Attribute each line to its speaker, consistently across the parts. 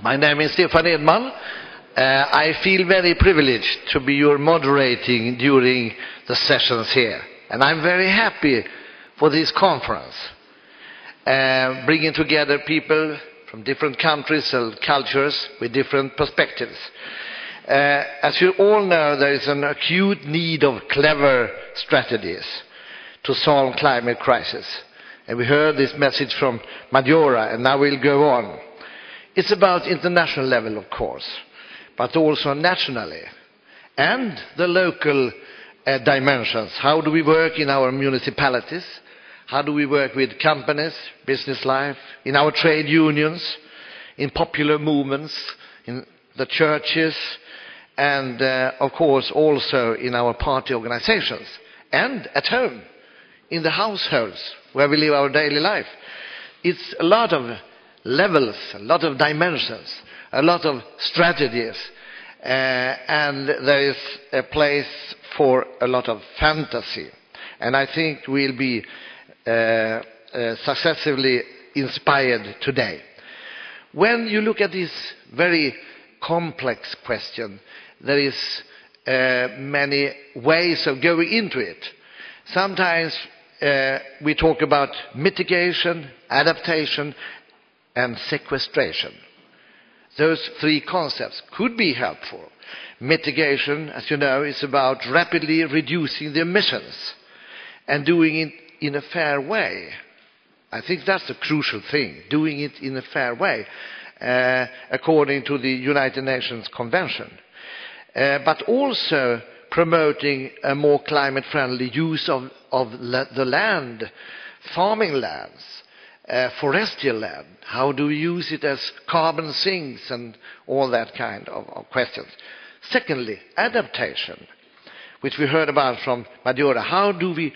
Speaker 1: My name is Stefan Edman. I feel very privileged to be your moderating during the sessions here. And I'm very happy for this conference, bringing together people from different countries and cultures with different perspectives. As you all know, there is an acute need of clever strategies to solve climate crisis. And we heard this message from Majora, and now we'll go on. It's about international level, of course, but also nationally and the local dimensions. How do we work in our municipalities? How do we work with companies, business life, in our trade unions, in popular movements, in the churches, and of course also in our party organizations, and at home, in the households where we live our daily life? It's a lot of levels, a lot of dimensions, a lot of strategies, and there is a place for a lot of fantasy. And I think we'll be successively inspired today. When you look at this very complex question, there is many ways of going into it. Sometimes we talk about mitigation, adaptation, and sequestration. Those three concepts could be helpful. Mitigation, as you know, is about rapidly reducing the emissions and doing it in a fair way. I think that's the crucial thing, doing it in a fair way, according to the United Nations Convention. But also promoting a more climate-friendly use of the land, farming lands, forestier land. How do we use it as carbon sinks and all that kind of questions. Secondly, adaptation, which we heard about from Majora. How do we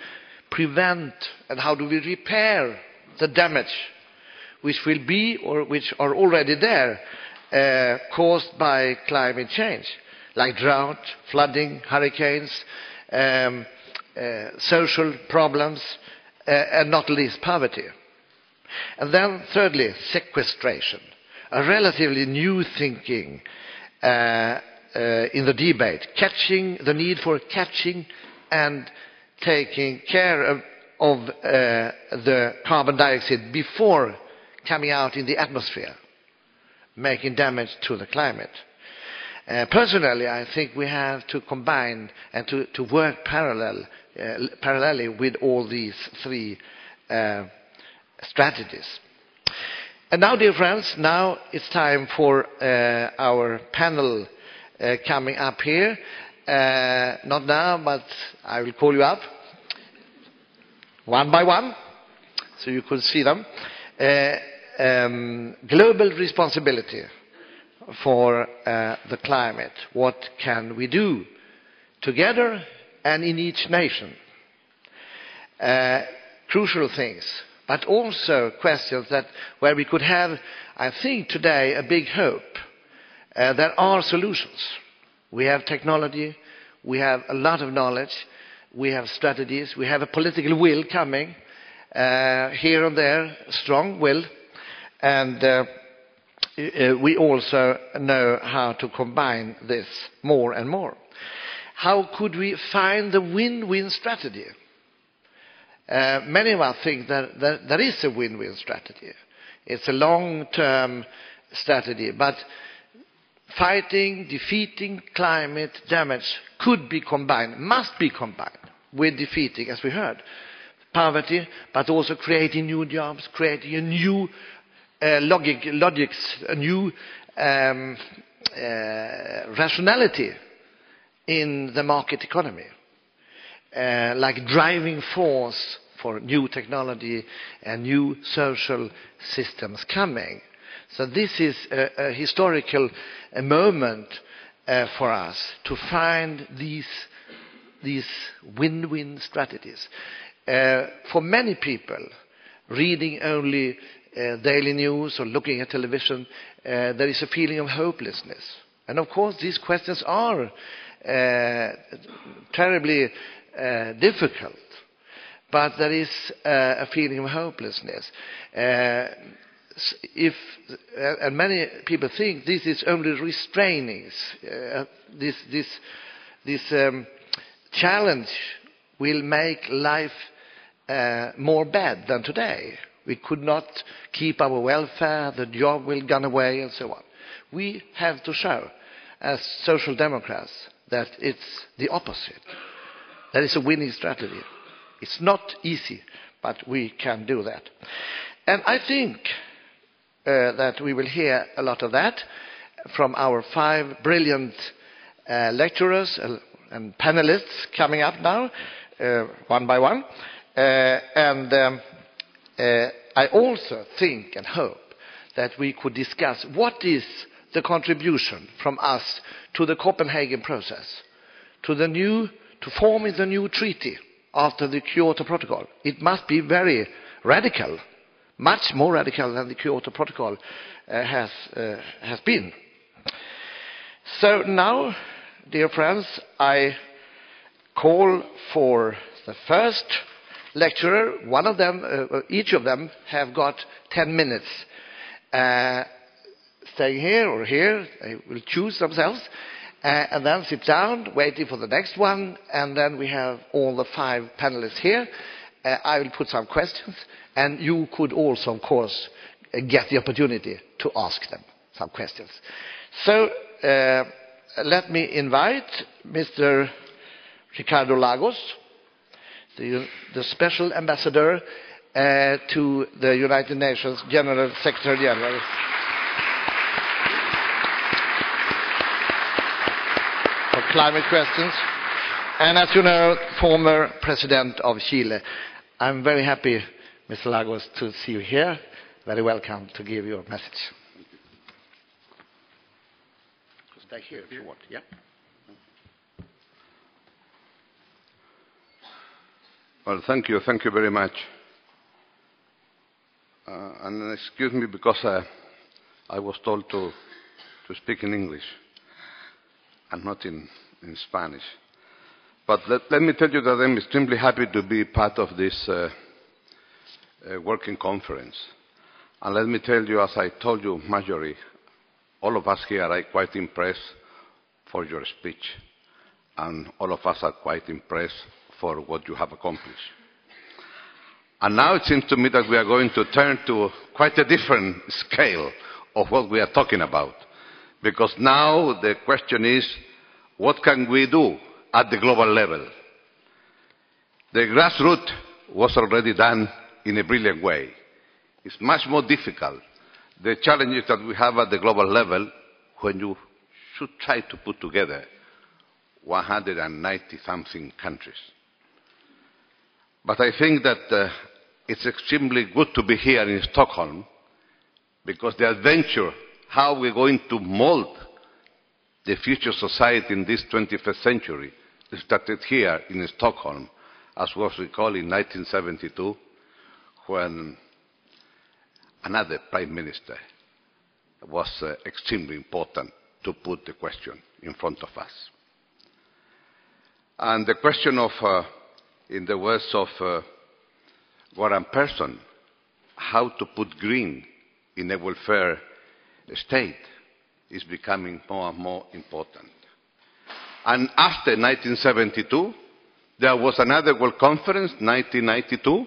Speaker 1: prevent and how do we repair the damage which will be or which are already there caused by climate change, like drought, flooding, hurricanes, social problems, and not least poverty. And then thirdly, sequestration, a relatively new thinking in the debate, the need for catching and taking care of the carbon dioxide before coming out in the atmosphere, making damage to the climate. Personally, I think we have to combine and to work parallelly with all these three strategies. And now, dear friends, now it's time for our panel coming up here. Not now, but I will call you up one by one so you could see them. Global responsibility for the climate. What can we do together and in each nation? Crucial things, but also questions where we could have, I think today, a big hope. There are solutions. We have technology, we have a lot of knowledge, we have strategies, we have a political will coming, here and there, strong will, and we also know how to combine this more and more. How could we find the win-win strategy? Many of us think that there is a win-win strategy. It's a long-term strategy, but defeating climate damage could be combined, must be combined with defeating, as we heard, poverty, but also creating new jobs, creating a new logics, a new rationality in the market economy. Like driving force for new technology and new social systems coming. So this is a historical moment for us to find these win-win strategies. For many people, reading only daily news or looking at television, there is a feeling of hopelessness. And of course, these questions are terribly difficult, but there is a feeling of hopelessness. and many people think this is only restraining, this challenge will make life more bad than today. We could not keep our welfare, the job will gone away, and so on. We have to show, as social democrats, that it's the opposite. That is a winning strategy. It's not easy, but we can do that. And I think that we will hear a lot of that from our 5 brilliant lecturers and panelists coming up now, one by one. I also think and hope that we could discuss what is the contribution from us to the Copenhagen process, to forming the new treaty after the Kyoto Protocol. It must be very radical, much more radical than the Kyoto Protocol has been. So now, dear friends, I call for the first lecturer. One of them, each of them have got 10 minutes. Staying here or here, they will choose themselves, and then sit down, waiting for the next one, and then we have all the 5 panelists here. I will put some questions, and you could also, of course, get the opportunity to ask them some questions. So, let me invite Mr. Ricardo Lagos, the Special Ambassador to the United Nations General Secretary General. For climate questions. And as you know, former President of Chile. I'm very happy, Mr. Lagos, to see you here. Very welcome to give your message. Stay here if you want. Yeah.
Speaker 2: Well, thank you very much. And excuse me because I was told to speak in English and not in Spanish. But let me tell you that I'm extremely happy to be part of this working conference. And let me tell you, as I told you, Marjorie, all of us here are quite impressed for your speech. And all of us are quite impressed for what you have accomplished. And now it seems to me that we are going to turn to quite a different scale of what we are talking about. Because now the question is, what can we do at the global level? The grassroots was already done in a brilliant way. It's much more difficult, the challenges that we have at the global level, when you should try to put together 190-something countries. But I think that it's extremely good to be here in Stockholm, because the adventure, how we're going to mold the future society in this 21st century, started here in Stockholm, as was recalled in 1972, when another Prime Minister was extremely important to put the question in front of us. And the question of, in the words of Goran Persson, how to put green in a welfare state is becoming more and more important. And after 1972, there was another World Conference, 1992,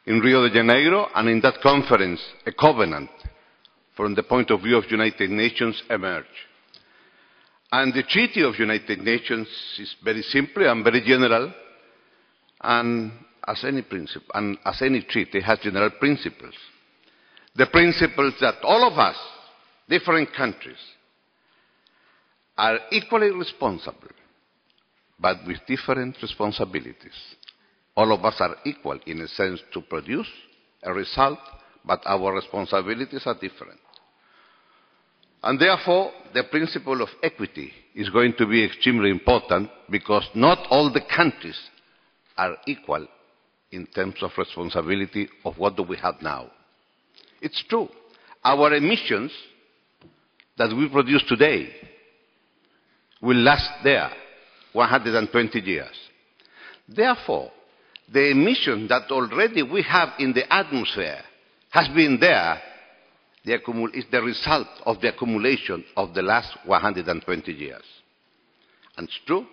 Speaker 2: in Rio de Janeiro, and in that conference, a covenant from the point of view of United Nations emerged. And the Treaty of United Nations is very simple and very general, and as any principle, and as any treaty, has general principles. The principles that all of us, different countries, are equally responsible, but with different responsibilities. All of us are equal in a sense to produce a result, but our responsibilities are different. And therefore, the principle of equity is going to be extremely important, because not all the countries are equal in terms of responsibility of what do we have now. It's true. Our emissions that we produce today will last there 120 years. Therefore, the emission that already we have in the atmosphere has been there is the result of the accumulation of the last 120 years. And it's true,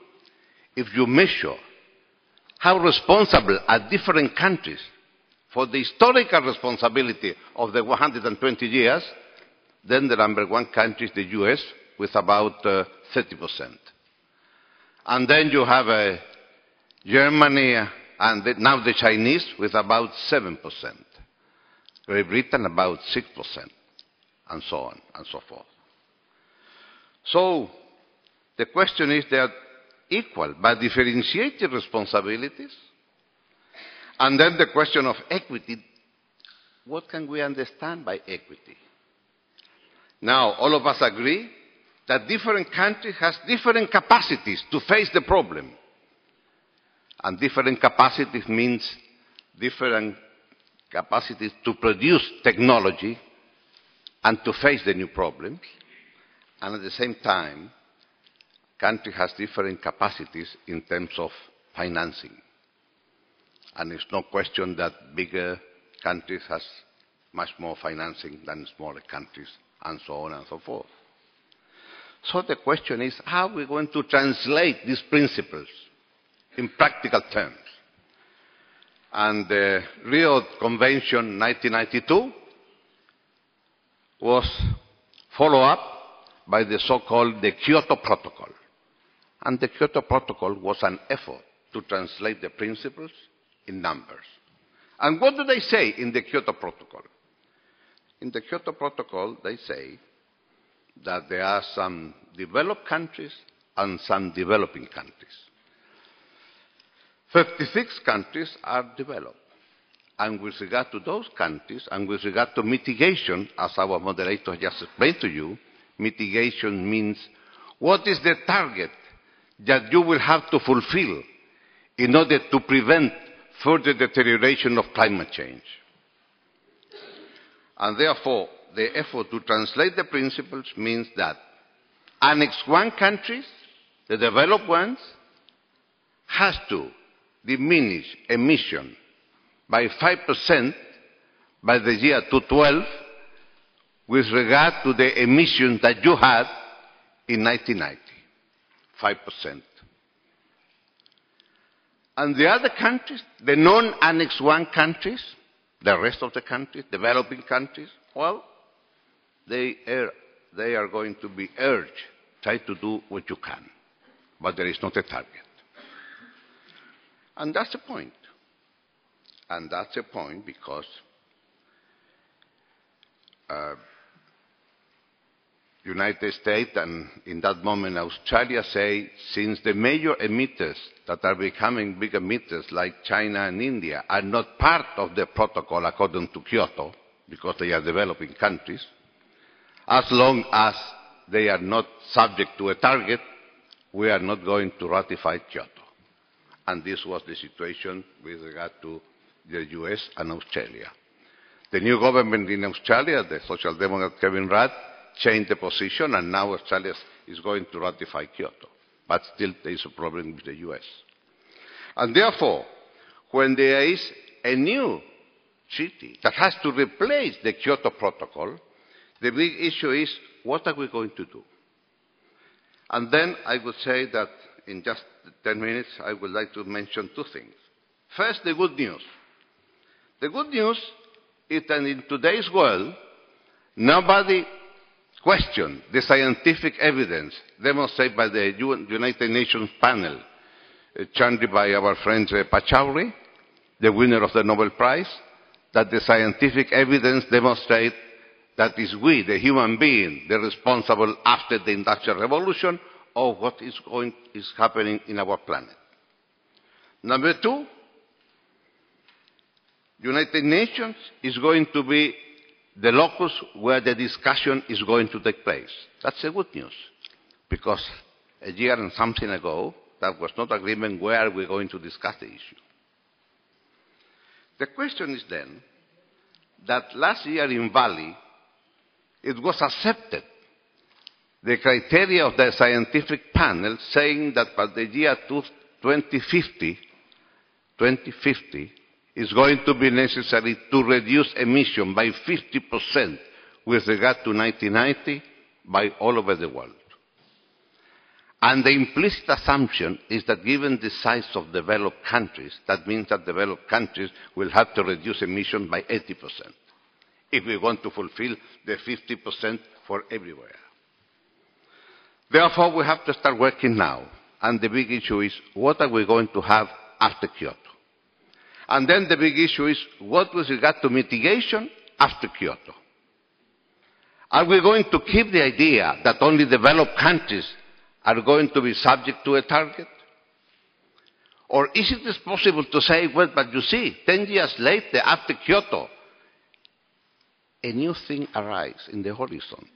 Speaker 2: if you measure how responsible are different countries for the historical responsibility of the 120 years, then the number one country is the US with about 30%. And then you have Germany and now the Chinese with about 7%. Great Britain about 6%, and so on and so forth. So the question is, they are equal but differentiated responsibilities. And then the question of equity, what can we understand by equity? Now, all of us agree that different countries have different capacities to face the problem. And different capacities means different capacities to produce technology and to face the new problems. And at the same time, country has different capacities in terms of financing. And it's no question that bigger countries has much more financing than smaller countries, and so on and so forth. So the question is, how are we going to translate these principles in practical terms? And the Rio Convention 1992 was followed up by the so-called the Kyoto Protocol. And the Kyoto Protocol was an effort to translate the principles in numbers. And what do they say in the Kyoto Protocol? In the Kyoto Protocol, they say that there are some developed countries and some developing countries. 56 countries are developed. And with regard to those countries, and with regard to mitigation, as our moderator just explained to you, mitigation means what is the target that you will have to fulfill in order to prevent further deterioration of climate change. And therefore, the effort to translate the principles means that Annex I countries, the developed ones, has to diminish emission by 5% by the year 2012 with regard to the emissions that you had in 1990, 5%. And the other countries, the non-Annex I countries, the rest of the countries, developing countries, well, they are going to be urged, try to do what you can, but there is not a target. And that's the point. And that's the point because United States and in that moment Australia say, since the major emitters that are becoming big emitters like China and India are not part of the protocol according to Kyoto, because they are developing countries, as long as they are not subject to a target, we are not going to ratify Kyoto. And this was the situation with regard to the US and Australia. The new government in Australia, the Social Democrat Kevin Rudd, changed the position, and now Australia is going to ratify Kyoto. But still there is a problem with the US. And therefore, when there is a new treaty that has to replace the Kyoto Protocol, the big issue is, what are we going to do? And then I would say that in just 10 minutes, I would like to mention two things. First, the good news. The good news is that in today's world, nobody questions the scientific evidence demonstrated by the United Nations panel, chaired by our friend Pachauri, the winner of the Nobel Prize, that the scientific evidence demonstrates that it's we, the human being, the responsible after the Industrial Revolution of what is happening in our planet. Number two, United Nations is going to be the locus where the discussion is going to take place. That's a good news, because a year and something ago, that was not agreement where we're going to discuss the issue. The question is then that last year in Bali, it was accepted, the criteria of the scientific panel saying that by the year 2050, is going to be necessary to reduce emission by 50% with regard to 1990 by all over the world. And the implicit assumption is that given the size of developed countries, that means that developed countries will have to reduce emissions by 80% if we want to fulfill the 50% for everywhere. Therefore, we have to start working now. And the big issue is, what are we going to have after Kyoto? And then the big issue is, what with regard to mitigation after Kyoto? Are we going to keep the idea that only developed countries are going to be subject to a target? Or is it possible to say, well, but you see, 10 years later, after Kyoto, a new thing arises in the horizon.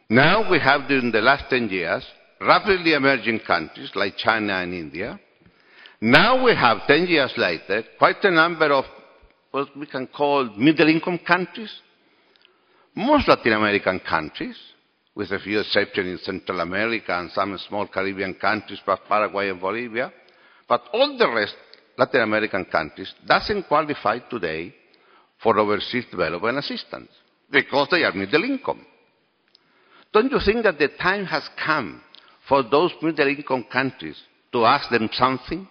Speaker 2: Now we have, during the last 10 years, rapidly emerging countries like China and India. Now we have, 10 years later, quite a number of what we can call middle-income countries, most Latin American countries, with a few exceptions in Central America and some small Caribbean countries, plus Paraguay and Bolivia. But all the rest, Latin American countries, doesn't qualify today for overseas development assistance because they are middle income. Don't you think that the time has come for those middle income countries to ask them something?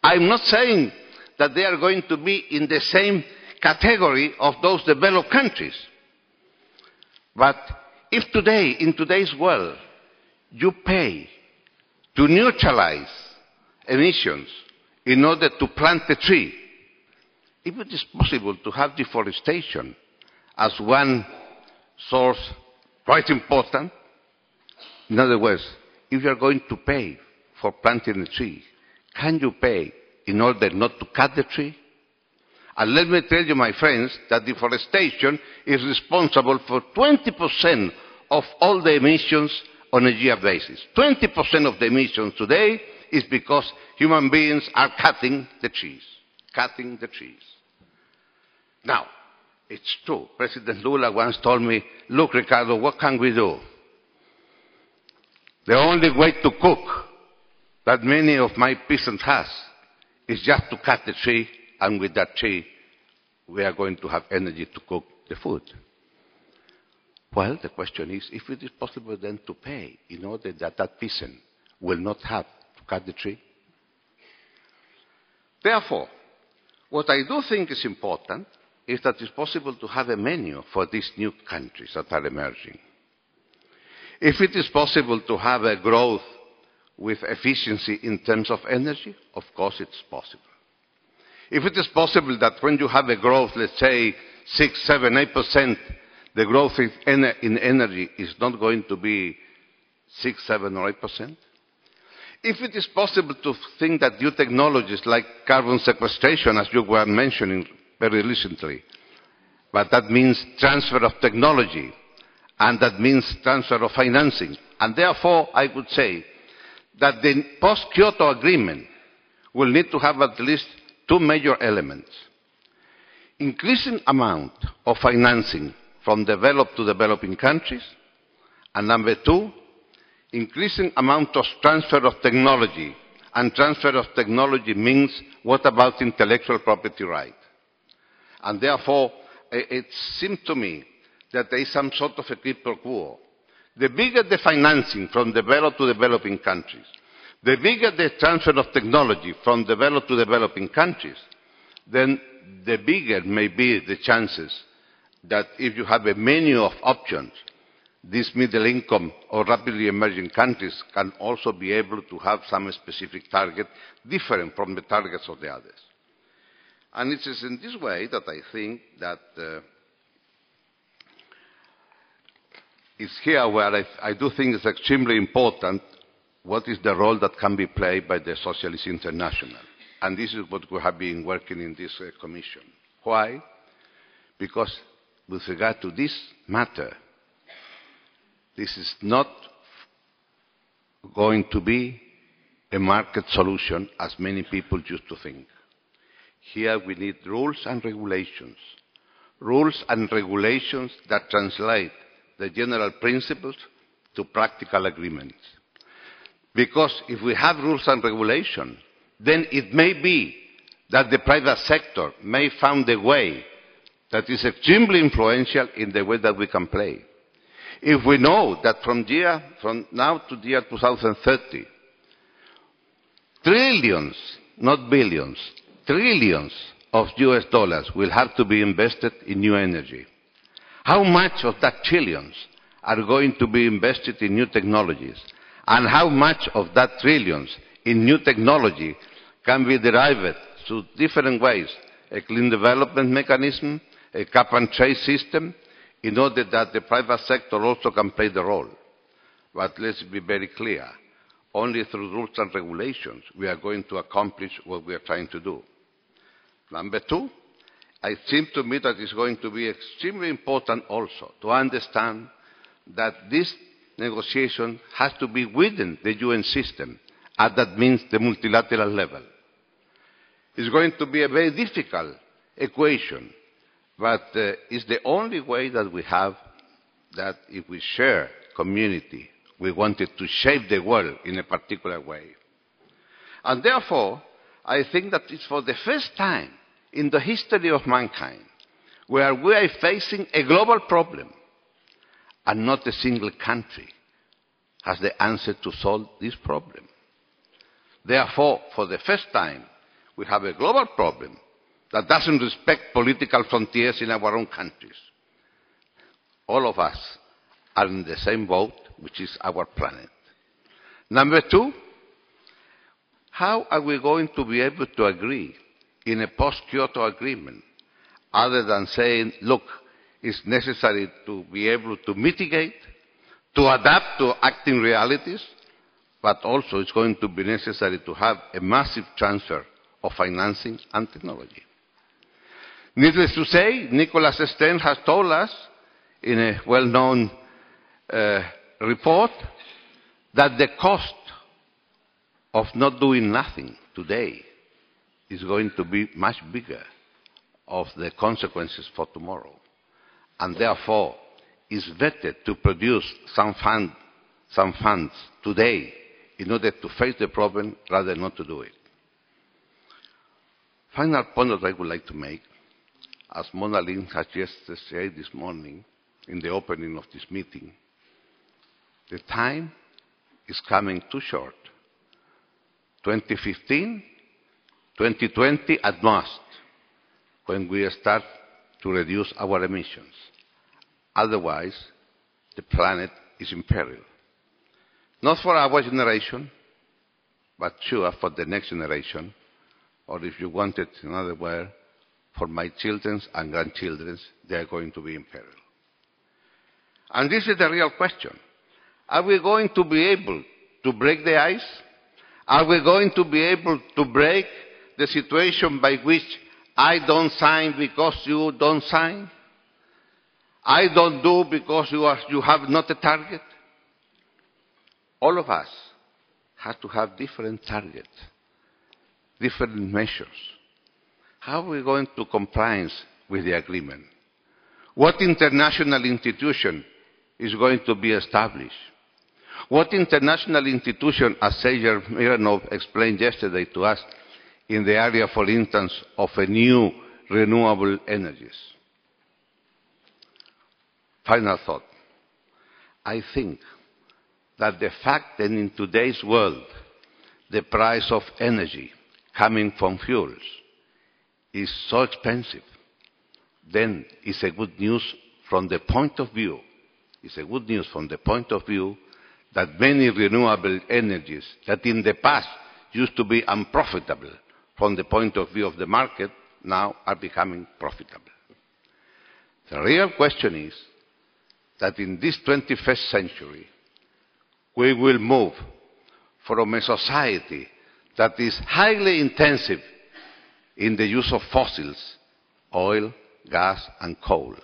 Speaker 2: I'm not saying that they are going to be in the same category of those developed countries. But if today, in today's world, you pay to neutralize emissions in order to plant a tree, if it is possible to have deforestation as one source quite important, in other words, if you are going to pay for planting a tree, can you pay in order not to cut the tree? And let me tell you, my friends, that deforestation is responsible for 20% of all the emissions on a year basis. 20% of the emissions today is because human beings are cutting the trees. Cutting the trees. Now, it's true. President Lula once told me, look, Ricardo, what can we do? The only way to cook that many of my peasants has is just to cut the tree, and with that tree, we are going to have energy to cook the food. Well, the question is, if it is possible then to pay in order that that peasant will not have to cut the tree. Therefore, what I do think is important is that it's possible to have a menu for these new countries that are emerging. If it is possible to have a growth with efficiency in terms of energy, of course it's possible. If it is possible that when you have a growth, let's say 6, 7, 8%, the growth in energy is not going to be 6, 7, or 8%. If it is possible to think that new technologies like carbon sequestration, as you were mentioning very recently, but that means transfer of technology, and that means transfer of financing. And therefore, I would say that the post-Kyoto Agreement will need to have at least two major elements. Increasing amount of financing from developed to developing countries, and number two, increasing amount of transfer of technology. And transfer of technology means, what about intellectual property right? And therefore, it seems to me that there is some sort of a quid pro quo. The bigger the financing from developed to developing countries, the bigger the transfer of technology from developed to developing countries, then the bigger may be the chances that if you have a menu of options, these middle-income or rapidly emerging countries can also be able to have some specific target different from the targets of the others. And it is in this way that I think that it's here where I do think it's extremely important what is the role that can be played by the Socialist International. And this is what we have been working in this commission. Why? Because with regard to this matter, this is not going to be a market solution as many people used to think. Here we need rules and regulations that translate the general principles to practical agreements. Because if we have rules and regulations, then it may be that the private sector may find a way that is extremely influential in the way that we can play. If we know that from now to the year 2030, trillions, not billions, trillions of US dollars will have to be invested in new energy, how much of that trillions are going to be invested in new technologies, and how much of that trillions in new technology can be derived through different ways, a clean development mechanism, a cap-and-trade system, in order that the private sector also can play the role. But let's be very clear, only through rules and regulations we are going to accomplish what we are trying to do. Number two, it seems to me that it's going to be extremely important also to understand that this negotiation has to be within the UN system, and that means the multilateral level. It's going to be a very difficult equation, but it's the only way that we have that if we share community, we wanted to shape the world in a particular way. And therefore, I think that it's for the first time in the history of mankind where we are facing a global problem and not a single country has the answer to solve this problem. Therefore, for the first time, we have a global problem that doesn't respect political frontiers in our own countries. All of us are in the same boat, which is our planet. Number two, how are we going to be able to agree in a post-Kyoto agreement other than saying, look, it's necessary to be able to mitigate, to adapt to acting realities, but also it's going to be necessary to have a massive transfer of financing and technology. Needless to say, Nicholas Stern has told us in a well-known report that the cost of not doing nothing today is going to be much bigger of the consequences for tomorrow. And therefore, it's better to produce some funds today in order to face the problem rather than not to do it. Final point that I would like to make, as Mona Lisa has just said this morning in the opening of this meeting, the time is coming too short. 2015, 2020 at most, when we start to reduce our emissions. Otherwise, the planet is in peril. Not for our generation, but sure for the next generation, or if you want it in other words, for my children's and grandchildren's, they are going to be in peril. And this is the real question. Are we going to be able to break the ice? Are we going to be able to break the situation by which I don't sign because you don't sign? I don't do because you have not a target? All of us have to have different targets, different measures. How are we going to comply with the agreement? What international institution is going to be established? What international institution, as Sergei Mironov explained yesterday to us, in the area, for instance, of a new renewable energies? Final thought. I think that the fact that in today's world the price of energy coming from fuels is so expensive, then it's a good news from the point of view. It's a good news from the point of view that many renewable energies that in the past used to be unprofitable from the point of view of the market now are becoming profitable. The real question is that in this 21st century we will move from a society that is highly intensive in the use of fossils, oil, gas and coal,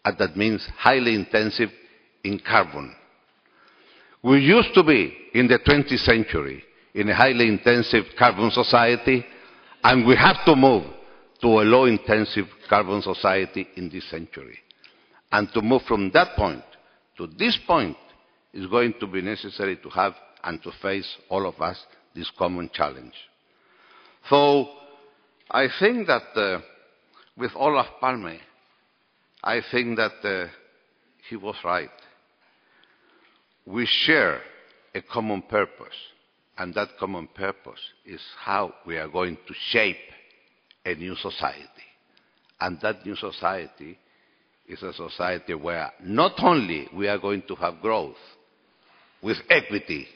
Speaker 2: and that means highly intensive in carbon. We used to be in the 20th century in a highly intensive carbon society, and we have to move to a low-intensive carbon society in this century. And to move from that point to this point is going to be necessary to have and to face, all of us, this common challenge. So I think that with Olof Palme I think that he was right. We share a common purpose, and that common purpose is how we are going to shape a new society. And that new society is a society where not only we are going to have growth with equity,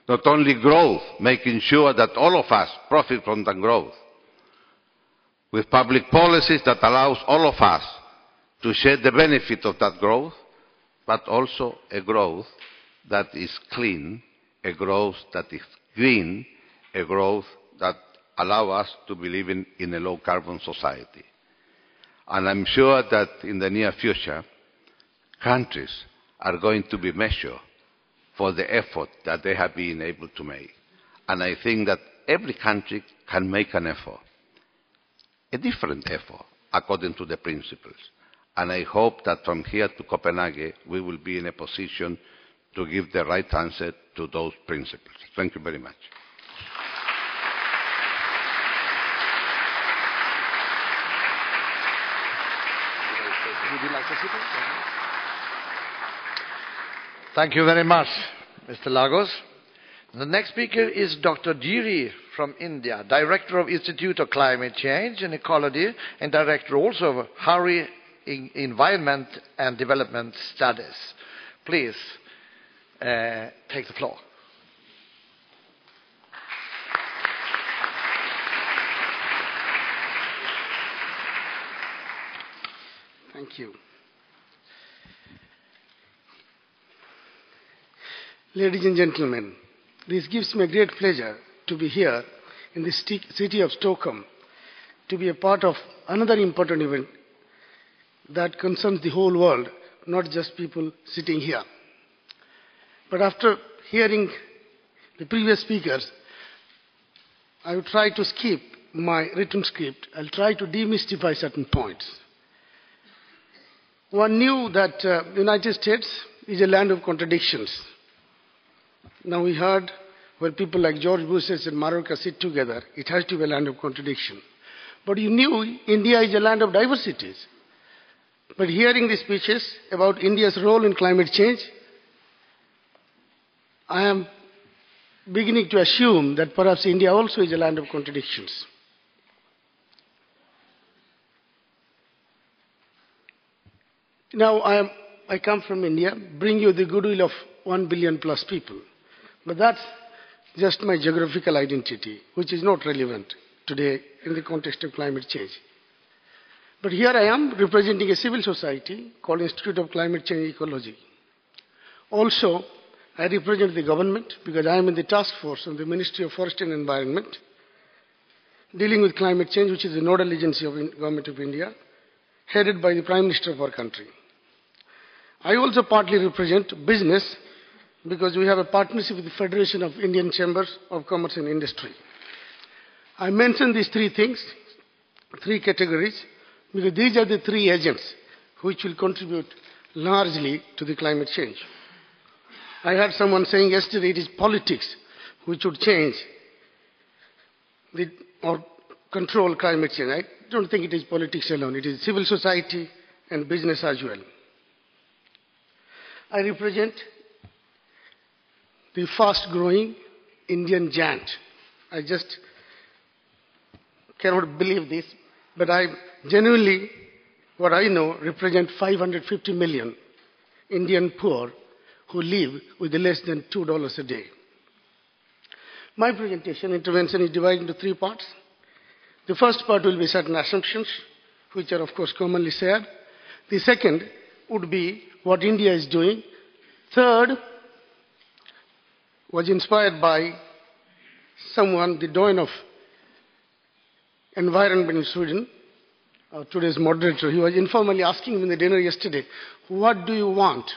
Speaker 2: not only growth, making sure that all of us profit from that growth, with public policies that allows all of us to share the benefit of that growth, but also a growth that is clean, a growth that is green, a growth that allows us to believe in a low-carbon society. And I'm sure that in the near future, countries are going to be measured for the effort that they have been able to make. And I think that every country can make an effort, a different effort, according to the principles. And I hope that from here to Copenhagen, we will be in a position to give the right answer to those principles. Thank you very much.
Speaker 1: Would you like to sit? Thank you very much, Mr. Lagos. The next speaker is Dr. Giri from India, Director of Institute of Climate Change and Ecology, and Director also of Hari Environment and Development Studies. Please take the floor.
Speaker 3: Thank you. Ladies and gentlemen, this gives me a great pleasure to be here in the city of Stockholm, to be a part of another important event that concerns the whole world, not just people sitting here. But after hearing the previous speakers, I will try to skip my written script. I'll try to demystify certain points. One knew that the United States is a land of contradictions. Now we heard where people like George Bush and Maroka sit together, it has to be a land of contradiction. But you knew India is a land of diversities. But hearing the speeches about India's role in climate change, I am beginning to assume that perhaps India also is a land of contradictions. Now I come from India, bring you the goodwill of 1 billion plus people. But that's just my geographical identity, which is not relevant today in the context of climate change. But here I am representing a civil society called Institute of Climate Change Ecology. Also, I represent the government because I am in the task force of the Ministry of Forest and Environment, dealing with climate change, which is the nodal agency of the Government of India, headed by the Prime Minister of our country. I also partly represent business because we have a partnership with the Federation of Indian Chambers of Commerce and Industry. I mention these three things, three categories, because these are the three agents which will contribute largely to the climate change. I heard someone saying yesterday it is politics which would change or control climate change. I don't think it is politics alone. It is civil society and business as well. I represent the fast-growing Indian giant. I just cannot believe this, but I genuinely, what I know, represent 550 million Indian poor who live with less than $2 a day. My presentation intervention is divided into three parts. The first part will be certain assumptions, which are of course commonly shared. The second would be what India is doing. Third was inspired by someone, the Doyen of Environment in Sweden, today's moderator. He was informally asking me in the dinner yesterday, what do you want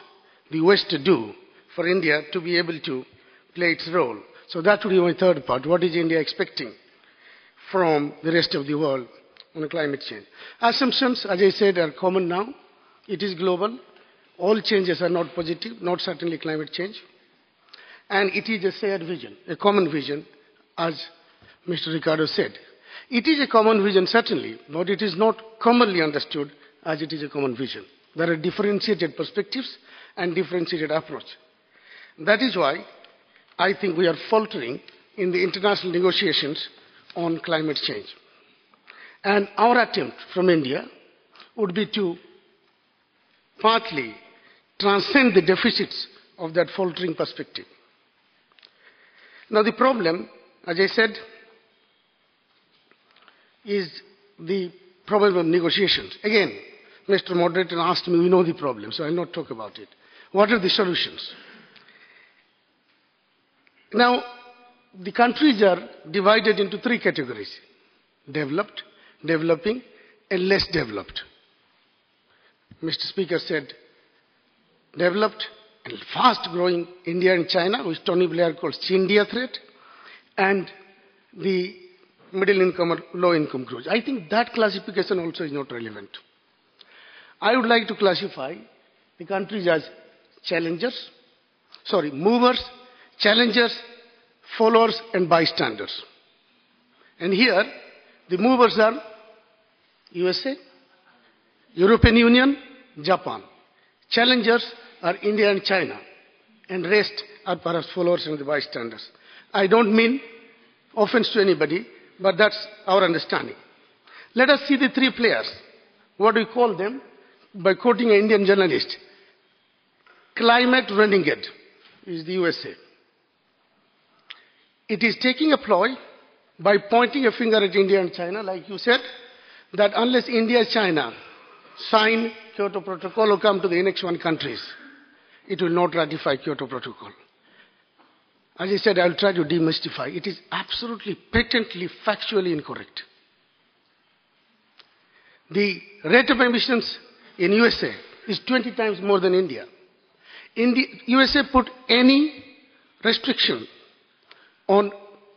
Speaker 3: the West to do for India to be able to play its role? So that would be my third part. What is India expecting from the rest of the world on climate change? Assumptions, as I said, are common now. It is global. All changes are not positive, not certainly climate change. And it is a shared vision, a common vision, as Mr. Ricardo said. It is a common vision, certainly, but it is not commonly understood as it is a common vision. There are differentiated perspectives and differentiated approach. That is why I think we are faltering in the international negotiations on climate change. And our attempt from India would be to partly transcend the deficits of that faltering perspective. Now the problem, as I said, is the problem of negotiations. Again, Mr. Moderator asked me, we know the problem, so I will not talk about it. What are the solutions? Now, the countries are divided into three categories: developed, developing, and less developed. Mr. Speaker said developed and fast-growing India and China, which Tony Blair calls Chindia threat, and the middle income or low income groups. I think that classification also is not relevant. I would like to classify the countries as movers, challengers, followers, and bystanders. And here, the movers are USA, European Union, Japan. Challengers are India and China, and rest are perhaps followers and the bystanders. I don't mean offense to anybody, but that's our understanding. Let us see the three players. What do we call them? By quoting an Indian journalist, climate renegade is the USA. It is taking a ploy by pointing a finger at India and China, like you said, that unless India and China sign Kyoto Protocol or come to the Annex 1 countries, it will not ratify Kyoto Protocol. As I said, I will try to demystify. It is absolutely, patently, factually incorrect. The rate of emissions in USA is 20 times more than India. USA put any restriction on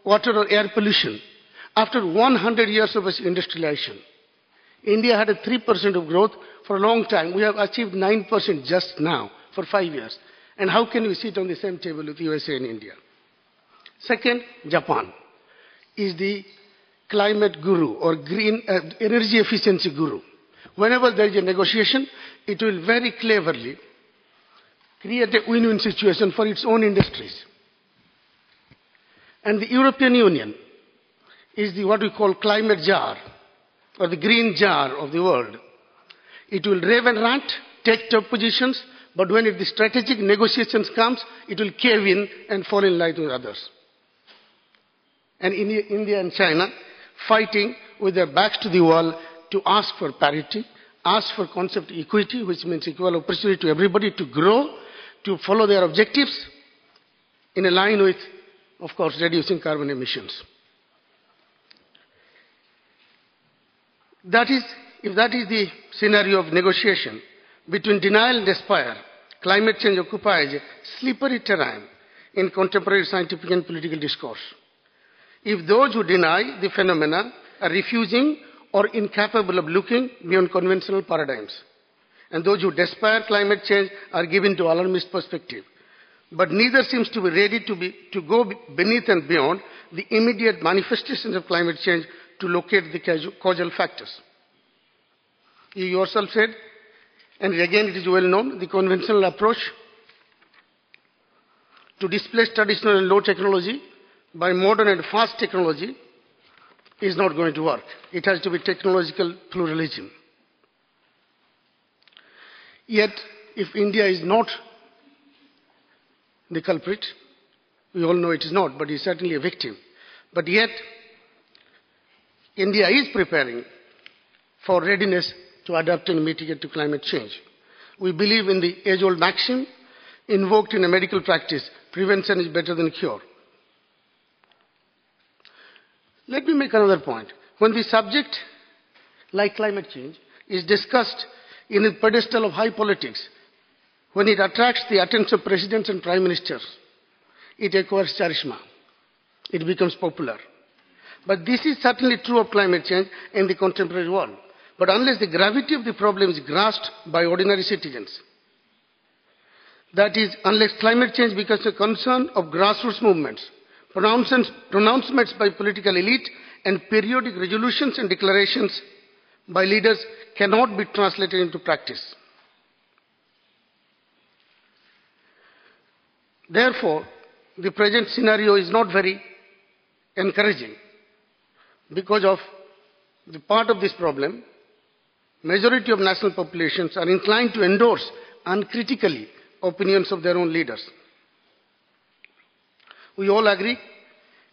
Speaker 3: water or air pollution after 100 years of industrialization. India had a 3% of growth for a long time. We have achieved 9% just now for 5 years. And how can we sit on the same table with USA and India? Second, Japan is the climate guru or green energy efficiency guru. Whenever there is a negotiation, it will very cleverly create a win-win situation for its own industries. And the European Union is what we call climate jar, or the green jar of the world. It will rave and rant, take top positions, but when the strategic negotiations comes, it will cave in and fall in line with others. And India and China fighting with their backs to the wall to ask for parity, ask for concept equity, which means equal opportunity to everybody to grow, to follow their objectives in a line with, of course, reducing carbon emissions. If that is the scenario of negotiation between denial and despair, climate change occupies a slippery terrain in contemporary scientific and political discourse. If those who deny the phenomena are refusing or incapable of looking beyond conventional paradigms, and those who despair climate change are given to alarmist perspective, but neither seems to be ready to go beneath and beyond the immediate manifestations of climate change to locate the causal factors. You yourself said, and again it is well known, the conventional approach to displace traditional and low technology by modern and fast technology is not going to work. It has to be technological pluralism. Yet, if India is not the culprit, we all know it is not, but it is certainly a victim. But yet, India is preparing for readiness to adapt and mitigate to climate change. We believe in the age-old maxim invoked in a medical practice, prevention is better than cure. Let me make another point. When the subject, like climate change, is discussed in a pedestal of high politics, when it attracts the attention of presidents and prime ministers, it acquires charisma. It becomes popular. But this is certainly true of climate change in the contemporary world. But unless the gravity of the problem is grasped by ordinary citizens, that is, unless climate change becomes a concern of grassroots movements, pronouncements by political elite, and periodic resolutions and declarations by leaders cannot be translated into practice. Therefore, the present scenario is not very encouraging because of the part of this problem. Majority of national populations are inclined to endorse uncritically opinions of their own leaders. We all agree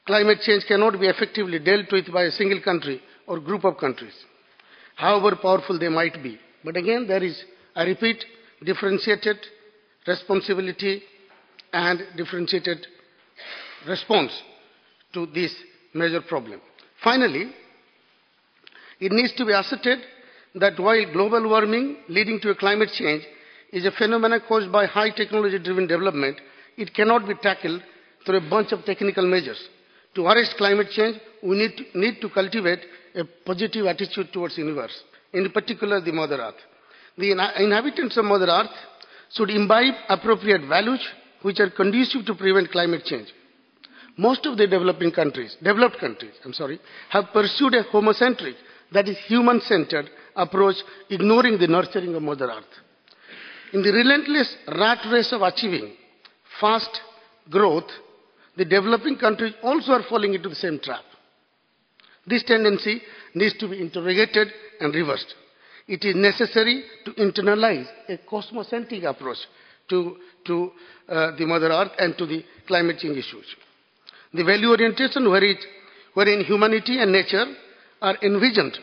Speaker 3: climate change cannot be effectively dealt with by a single country or group of countries, however powerful they might be. But again, there is, I repeat, differentiated responsibility and differentiated response to this major problem. Finally, it needs to be asserted that while global warming leading to a climate change is a phenomenon caused by high technology-driven development, it cannot be tackled through a bunch of technical measures. To arrest climate change, we need to cultivate a positive attitude towards the universe, in particular the Mother Earth. The inhabitants of Mother Earth should imbibe appropriate values which are conducive to prevent climate change. Most of the developed countries, have pursued a homocentric, that is human-centered approach, ignoring the nurturing of Mother Earth. In the relentless rat race of achieving fast growth, the developing countries also are falling into the same trap. This tendency needs to be interrogated and reversed. It is necessary to internalize a cosmocentric approach to the Mother Earth and to the climate change issues. The value orientation wherein humanity and nature are envisioned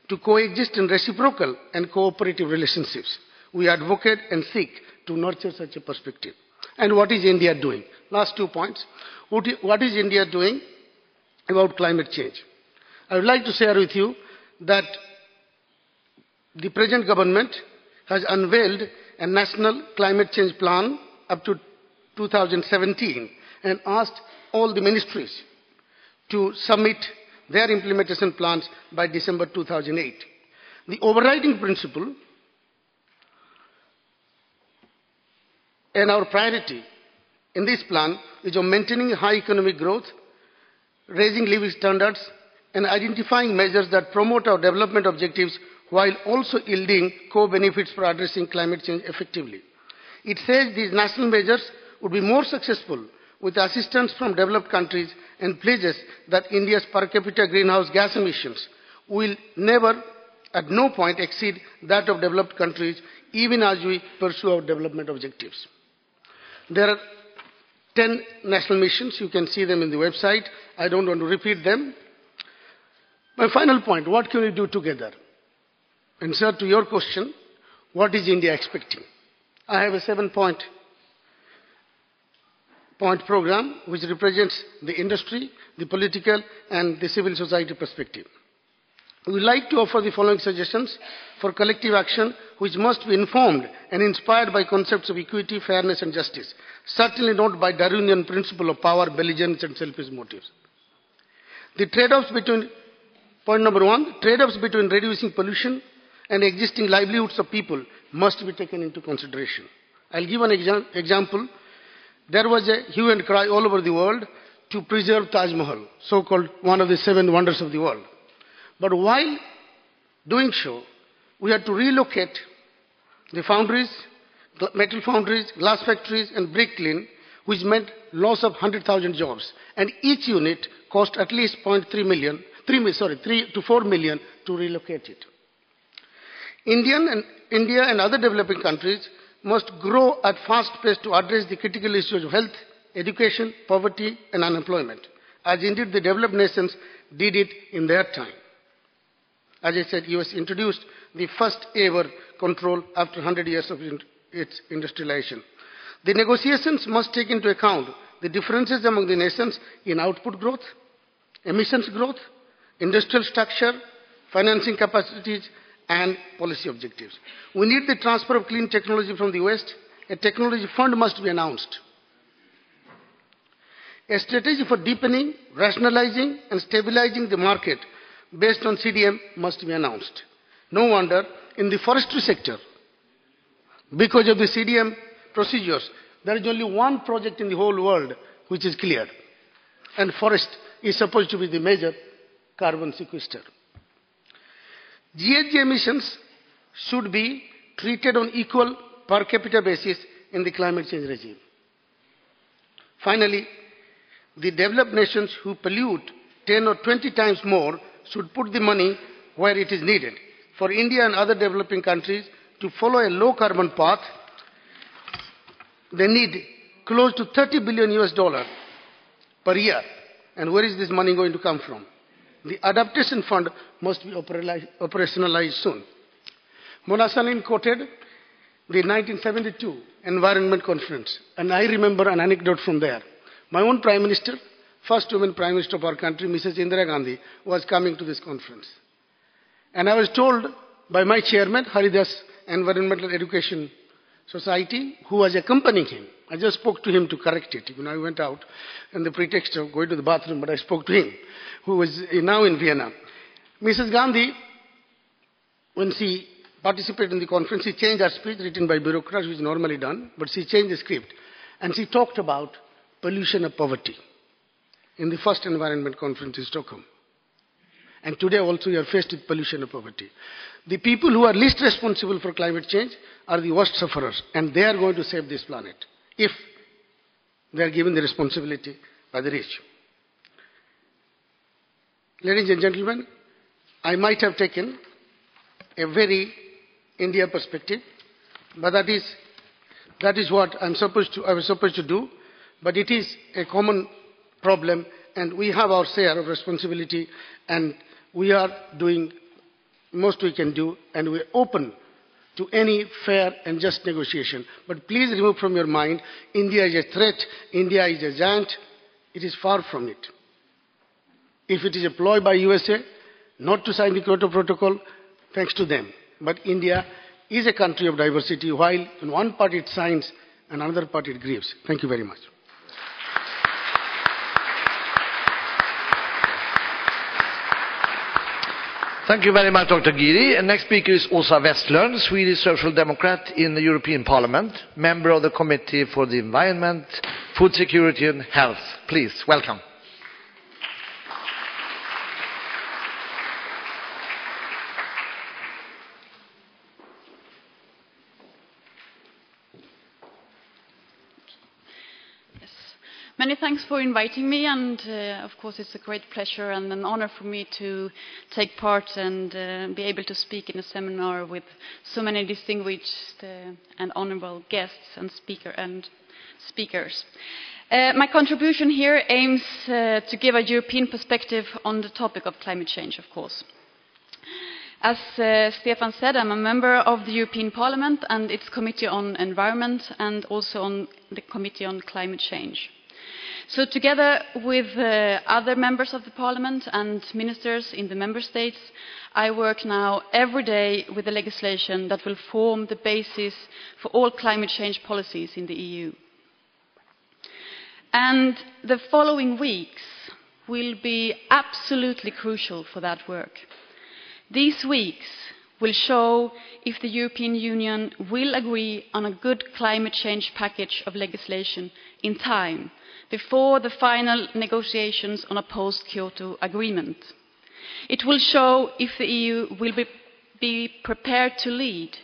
Speaker 3: to coexist in reciprocal and cooperative relationships. We advocate and seek to nurture such a perspective. And what is India doing? Last 2 points. What is India doing about climate change? I would like to share with you that the present government has unveiled a national climate change plan up to 2017 and asked all the ministries to submit their implementation plans by December 2008. The overriding principle and our priority in this plan is on maintaining high economic growth, raising living standards, and identifying measures that promote our development objectives while also yielding co-benefits for addressing climate change effectively. It says these national measures would be more successful with assistance from developed countries and pledges that India's per capita greenhouse gas emissions will never, at no point, exceed that of developed countries, even as we pursue our development objectives. There are 10 national missions. You can see them in the website. I don't want to repeat them. My final point, what can we do together? And sir, to your question, what is India expecting? I have a 7-point program which represents the industry, the political and the civil society perspective. We would like to offer the following suggestions for collective action which must be informed and inspired by concepts of equity, fairness and justice, certainly not by Darwinian principle of power, belligerence and selfish motives. The trade-offs between, point number 1, trade-offs between reducing pollution and existing livelihoods of people must be taken into consideration. I'll give an example. There was a hue and cry all over the world to preserve Taj Mahal, so-called one of the 7 wonders of the world. But while doing so, we had to relocate the foundries, metal foundries, glass factories and brick kiln, which meant loss of 100,000 jobs. And each unit cost at least 3 to 4 million to relocate it. India and other developing countries must grow at fast pace to address the critical issues of health, education, poverty and unemployment, as indeed the developed nations did it in their time. As I said, US introduced the first ever control after 100 years of its industrialization. The negotiations must take into account the differences among the nations in output growth, emissions growth, industrial structure, financing capacities, and policy objectives. We need the transfer of clean technology from the West. A technology fund must be announced. A strategy for deepening, rationalizing, and stabilizing the market based on CDM must be announced. No wonder in the forestry sector, because of the CDM procedures, there is only one project in the whole world which is cleared. And forest is supposed to be the major carbon sequester. GHG emissions should be treated on equal per capita basis in the climate change regime. Finally, the developed nations who pollute 10 or 20 times more should put the money where it is needed. For India and other developing countries to follow a low carbon path, they need close to $30 billion per year. And where is this money going to come from? The adaptation fund must be operationalized soon. Mona Sahlin quoted the 1972 Environment Conference, and I remember an anecdote from there. My own Prime Minister, first woman Prime Minister of our country, Mrs. Indira Gandhi, was coming to this conference. And I was told by my chairman, Haridas Environmental Education Society, who was accompanying him. I just spoke to him to correct it. I went out on the pretext of going to the bathroom, but I spoke to him, who was now in Vienna. Mrs. Gandhi, when she participated in the conference, she changed her speech written by bureaucrats, which is normally done, but she changed the script. And she talked about pollution of poverty in the first environment conference in Stockholm. And today also we are faced with pollution of poverty. The people who are least responsible for climate change are the worst sufferers, and they are going to save this planet if they are given the responsibility by the rich. Ladies and gentlemen, I might have taken a very India perspective, but that is what I was supposed to do. But it is a common problem, and we have our share of responsibility, and we are doing most we can do, and we're open to any fair and just negotiation. But please remove from your mind, India is a threat, India is a giant. It is far from it. If it is a ploy by USA not to sign the Kyoto Protocol, thanks to them. But India is a country of diversity, while in one part it signs and another part it grieves. Thank you very much.
Speaker 1: Thank you very much, Dr. Giri. And next speaker is Åsa Westlund, Swedish Social Democrat in the European Parliament, member of the Committee for the Environment, Food Security and Health. Please, welcome.
Speaker 4: Many thanks for inviting me, and of course it's a great pleasure and an honor for me to take part and be able to speak in a seminar with so many distinguished and honorable guests and speakers. My contribution here aims to give a European perspective on the topic of climate change, of course. As Stefan said, I'm a member of the European Parliament and its Committee on Environment, and also on the Committee on Climate Change. So together with other members of the Parliament and ministers in the Member States, I work now every day with the legislation that will form the basis for all climate change policies in the EU. And the following weeks will be absolutely crucial for that work. These weeks will show if the European Union will agree on a good climate change package of legislation in time, before the final negotiations on a post-Kyoto agreement. It will show if the EU will be prepared to lead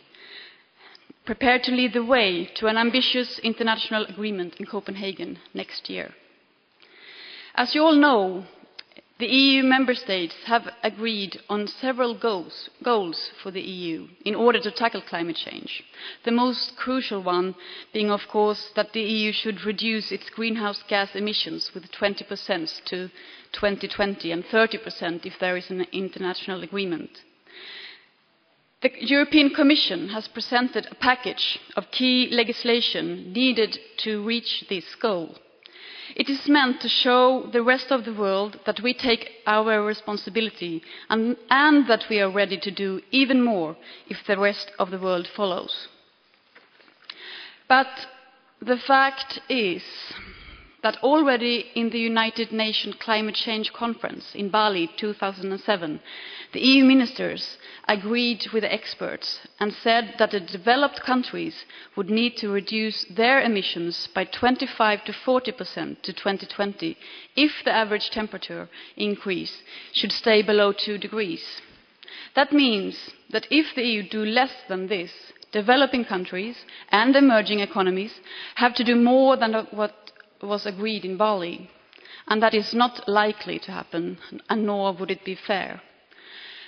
Speaker 4: the way to an ambitious international agreement in Copenhagen next year. As you all know, the EU member states have agreed on several goals for the EU in order to tackle climate change. The most crucial one being, of course, that the EU should reduce its greenhouse gas emissions with 20% to 2020 and 30% if there is an international agreement. The European Commission has presented a package of key legislation needed to reach this goal. It is meant to show the rest of the world that we take our responsibility and that we are ready to do even more if the rest of the world follows. But the fact is that already in the United Nations Climate Change Conference in Bali 2007, the EU ministers agreed with the experts and said that the developed countries would need to reduce their emissions by 25 to 40% to 2020 if the average temperature increase should stay below 2 degrees. That means that if the EU do less than this, developing countries and emerging economies have to do more than what was agreed in Bali. And that is not likely to happen, and nor would it be fair.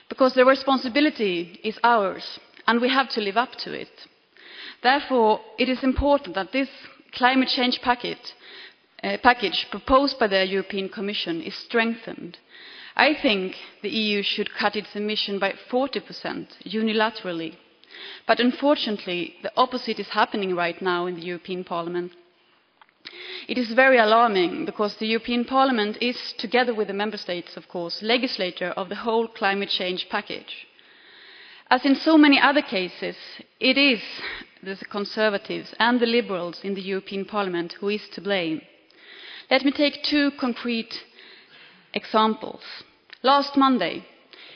Speaker 4: Because the responsibility is ours, and we have to live up to it. Therefore, it is important that this climate change package proposed by the European Commission is strengthened. I think the EU should cut its emission by 40% unilaterally. But unfortunately, the opposite is happening right now in the European Parliament. It is very alarming because the European Parliament is, together with the Member States, of course, legislator of the whole climate change package. As in so many other cases, it is the Conservatives and the Liberals in the European Parliament who is to blame. Let me take two concrete examples. Last Monday,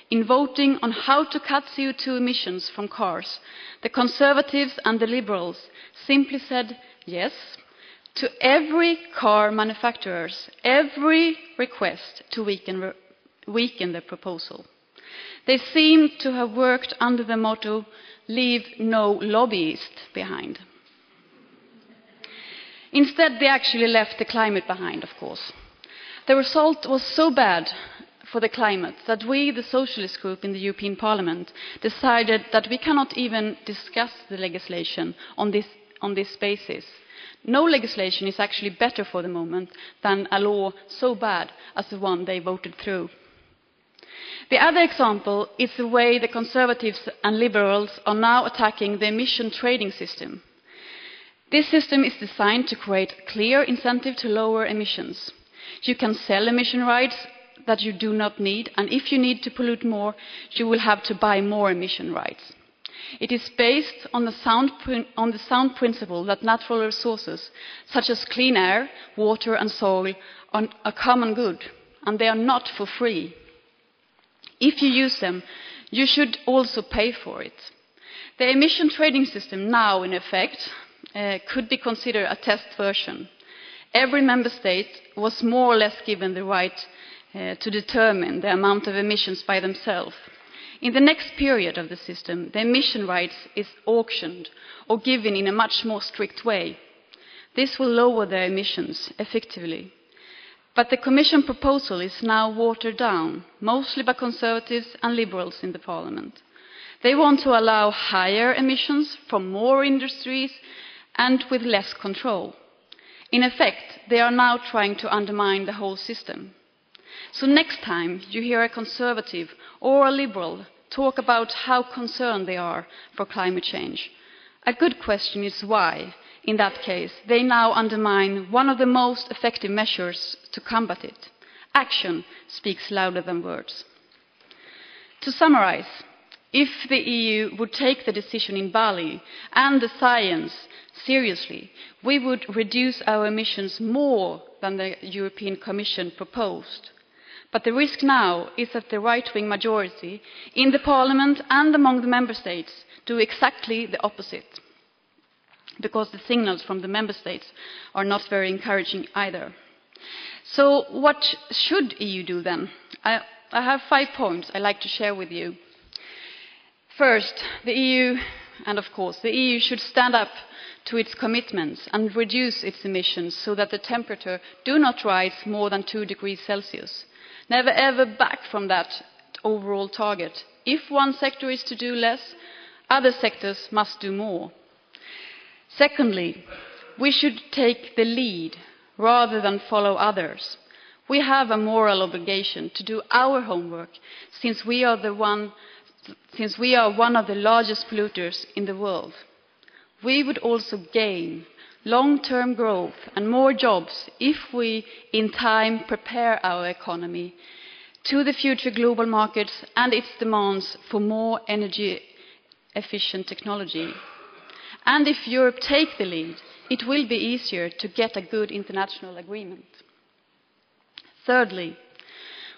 Speaker 4: in voting on how to cut CO2 emissions from cars, the Conservatives and the Liberals simply said yes to every car manufacturer's every request to weaken the proposal. They seem to have worked under the motto, "Leave no lobbyist behind." Instead, they actually left the climate behind, of course. The result was so bad for the climate that we, the Socialist Group in the European Parliament, decided that we cannot even discuss the legislation on this basis. No legislation is actually better for the moment than a law so bad as the one they voted through. The other example is the way the Conservatives and Liberals are now attacking the emission trading system. This system is designed to create a clear incentive to lower emissions. You can sell emission rights that you do not need, and if you need to pollute more, you will have to buy more emission rights. It is based on the sound principle that natural resources, such as clean air, water and soil, are a common good, and they are not for free. If you use them, you should also pay for it. The emission trading system now in effect could be considered a test version. Every member state was more or less given the right to determine the amount of emissions by themselves. In the next period of the system, the emission rights is auctioned or given in a much more strict way. This will lower their emissions effectively. But the Commission proposal is now watered down, mostly by Conservatives and Liberals in the Parliament. They want to allow higher emissions from more industries and with less control. In effect, they are now trying to undermine the whole system. So next time you hear a Conservative or a Liberal talk about how concerned they are for climate change, a good question is why, in that case, they now undermine one of the most effective measures to combat it. Action speaks louder than words. To summarize, if the EU would take the decision in Bali and the science seriously, we would reduce our emissions more than the European Commission proposed. But the risk now is that the right-wing majority in the Parliament and among the Member States do exactly the opposite, because the signals from the Member States are not very encouraging either. So what should the EU do then? I have 5 points I'd like to share with you. First, the EU, and of course, the EU should stand up to its commitments and reduce its emissions so that the temperature do not rise more than 2 degrees Celsius. Never ever back from that overall target. If one sector is to do less, other sectors must do more. Secondly, we should take the lead rather than follow others. We have a moral obligation to do our homework since we are one of the largest polluters in the world. We would also gain long-term growth and more jobs if we, in time, prepare our economy to the future global markets and its demands for more energy-efficient technology. And if Europe takes the lead, it will be easier to get a good international agreement. Thirdly,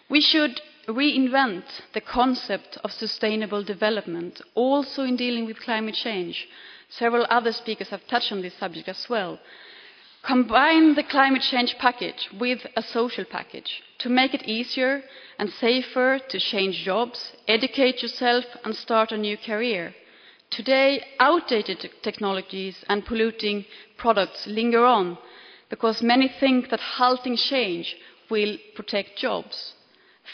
Speaker 4: we should reinvent the concept of sustainable development, also in dealing with climate change. Several other speakers have touched on this subject as well. Combine the climate change package with a social package to make it easier and safer to change jobs, educate yourself and start a new career. Today, outdated technologies and polluting products linger on because many think that halting change will protect jobs.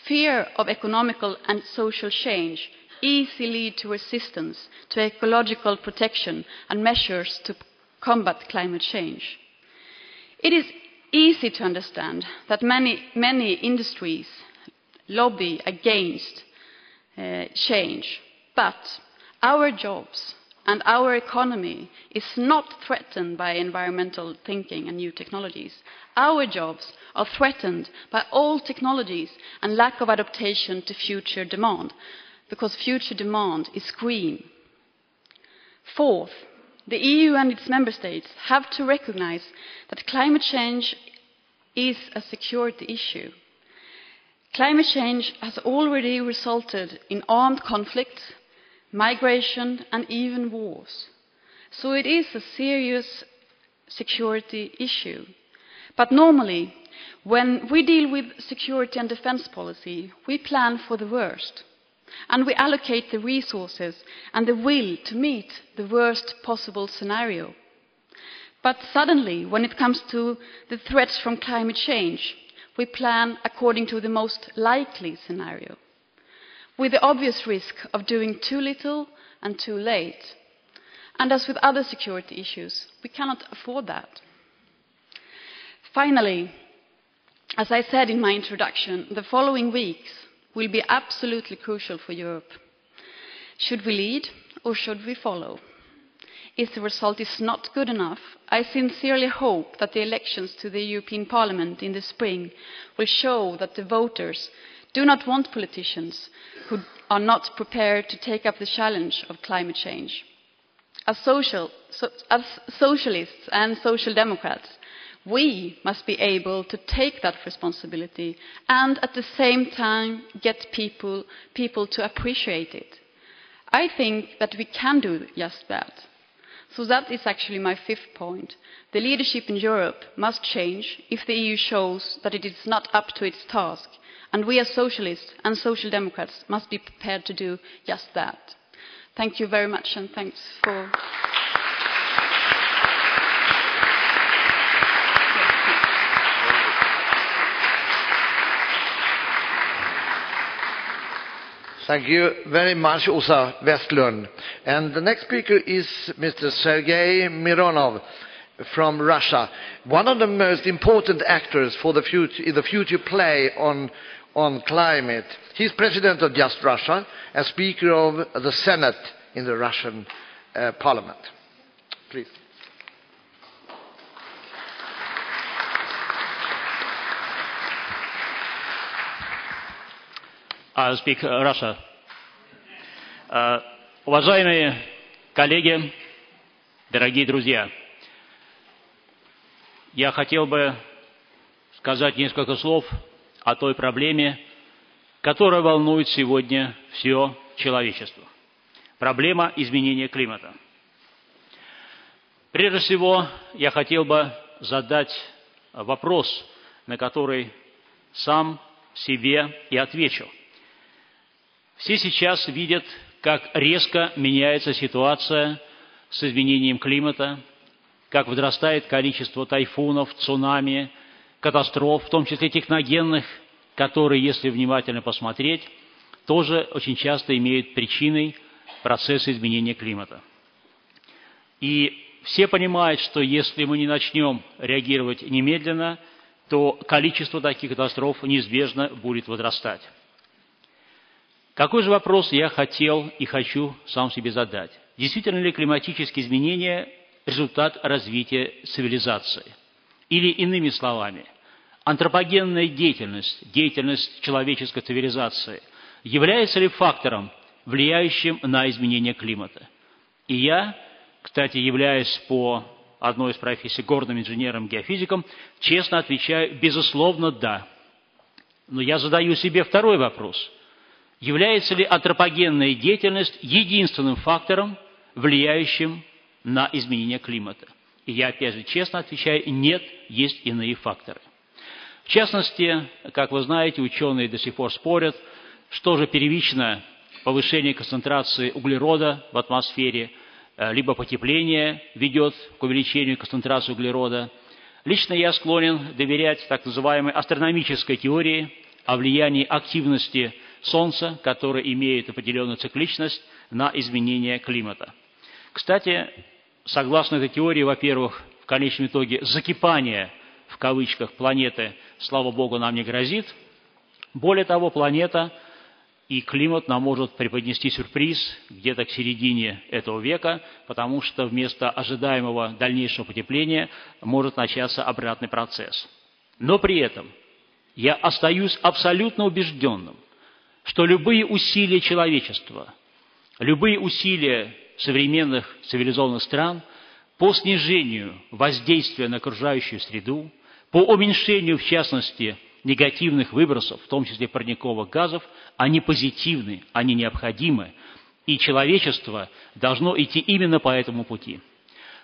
Speaker 4: Fear of economical and social change easily lead to resistance to ecological protection and measures to combat climate change. It is easy to understand that many industries lobby against change, but our jobs and our economy is not threatened by environmental thinking and new technologies. Our jobs are threatened by old technologies and lack of adaptation to future demand, because future demand is green. Fourth, the EU and its member states have to recognize that climate change is a security issue. Climate change has already resulted in armed conflicts, migration and even wars. So it is a serious security issue. But normally, when we deal with security and defense policy, we plan for the worst. And we allocate the resources and the will to meet the worst possible scenario. But suddenly, when it comes to the threats from climate change, we plan according to the most likely scenario, with the obvious risk of doing too little and too late. And as with other security issues, we cannot afford that. Finally, as I said in my introduction, the following weeks will be absolutely crucial for Europe. Should we lead or should we follow? If the result is not good enough, I sincerely hope that the elections to the European Parliament in the spring will show that the voters do not want politicians who are not prepared to take up the challenge of climate change. As socialists and social democrats, we must be able to take that responsibility and at the same time get people to appreciate it. I think that we can do just that. So that is actually my fifth point. The leadership in Europe must change if the EU shows that it is not up to its task. And we as socialists and social democrats must be prepared to do just that. Thank you very much, and thanks for...
Speaker 1: Thank you very much, Åsa Westlund. And the next speaker is Mr. Sergei Mironov from Russia, one of the most important actors for the future play on climate. He's president of Just Russia and speaker of the Senate in the Russian parliament. Please.
Speaker 5: I'll speak Russia. Уважаемые коллеги, дорогие друзья, я хотел бы сказать несколько слов о той проблеме, которая волнует сегодня все человечество. Проблема изменения климата. Прежде всего, я хотел бы задать вопрос, на который сам себе и отвечу. Все сейчас видят, как резко меняется ситуация с изменением климата, как возрастает количество тайфунов, цунами, катастроф, в том числе техногенных, которые, если внимательно посмотреть, тоже очень часто имеют причиной процесс изменения климата. И все понимают, что если мы не начнем реагировать немедленно, то количество таких катастроф неизбежно будет возрастать. Какой же вопрос я хотел и хочу сам себе задать? Действительно ли климатические изменения – результат развития цивилизации? Или, иными словами, антропогенная деятельность, деятельность человеческой цивилизации является ли фактором, влияющим на изменение климата? И я, кстати, являюсь по одной из профессий горным инженером-геофизиком, честно отвечаю, безусловно, да. Но я задаю себе второй вопрос. Является ли антропогенная деятельность единственным фактором, влияющим на изменение климата? И я, опять же, честно отвечаю, нет, есть иные факторы. В частности, как вы знаете, ученые до сих пор спорят, что же первично: повышение концентрации углерода в атмосфере, либо потепление ведет к увеличению концентрации углерода. Лично я склонен доверять так называемой астрономической теории о влиянии активности Солнца, которая имеет определенную цикличность на изменение климата. Кстати, согласно этой теории, во-первых, в конечном итоге закипание, в кавычках, планеты, слава Богу, нам не грозит. Более того, планета и климат нам может преподнести сюрприз где-то к середине этого века, потому что вместо ожидаемого дальнейшего потепления может начаться обратный процесс. Но при этом я остаюсь абсолютно убежденным, что любые усилия человечества, любые усилия современных цивилизованных стран по снижению воздействия на окружающую среду, по уменьшению, в частности, негативных выбросов, в том числе парниковых газов, они позитивны, они необходимы, и человечество должно идти именно по этому пути.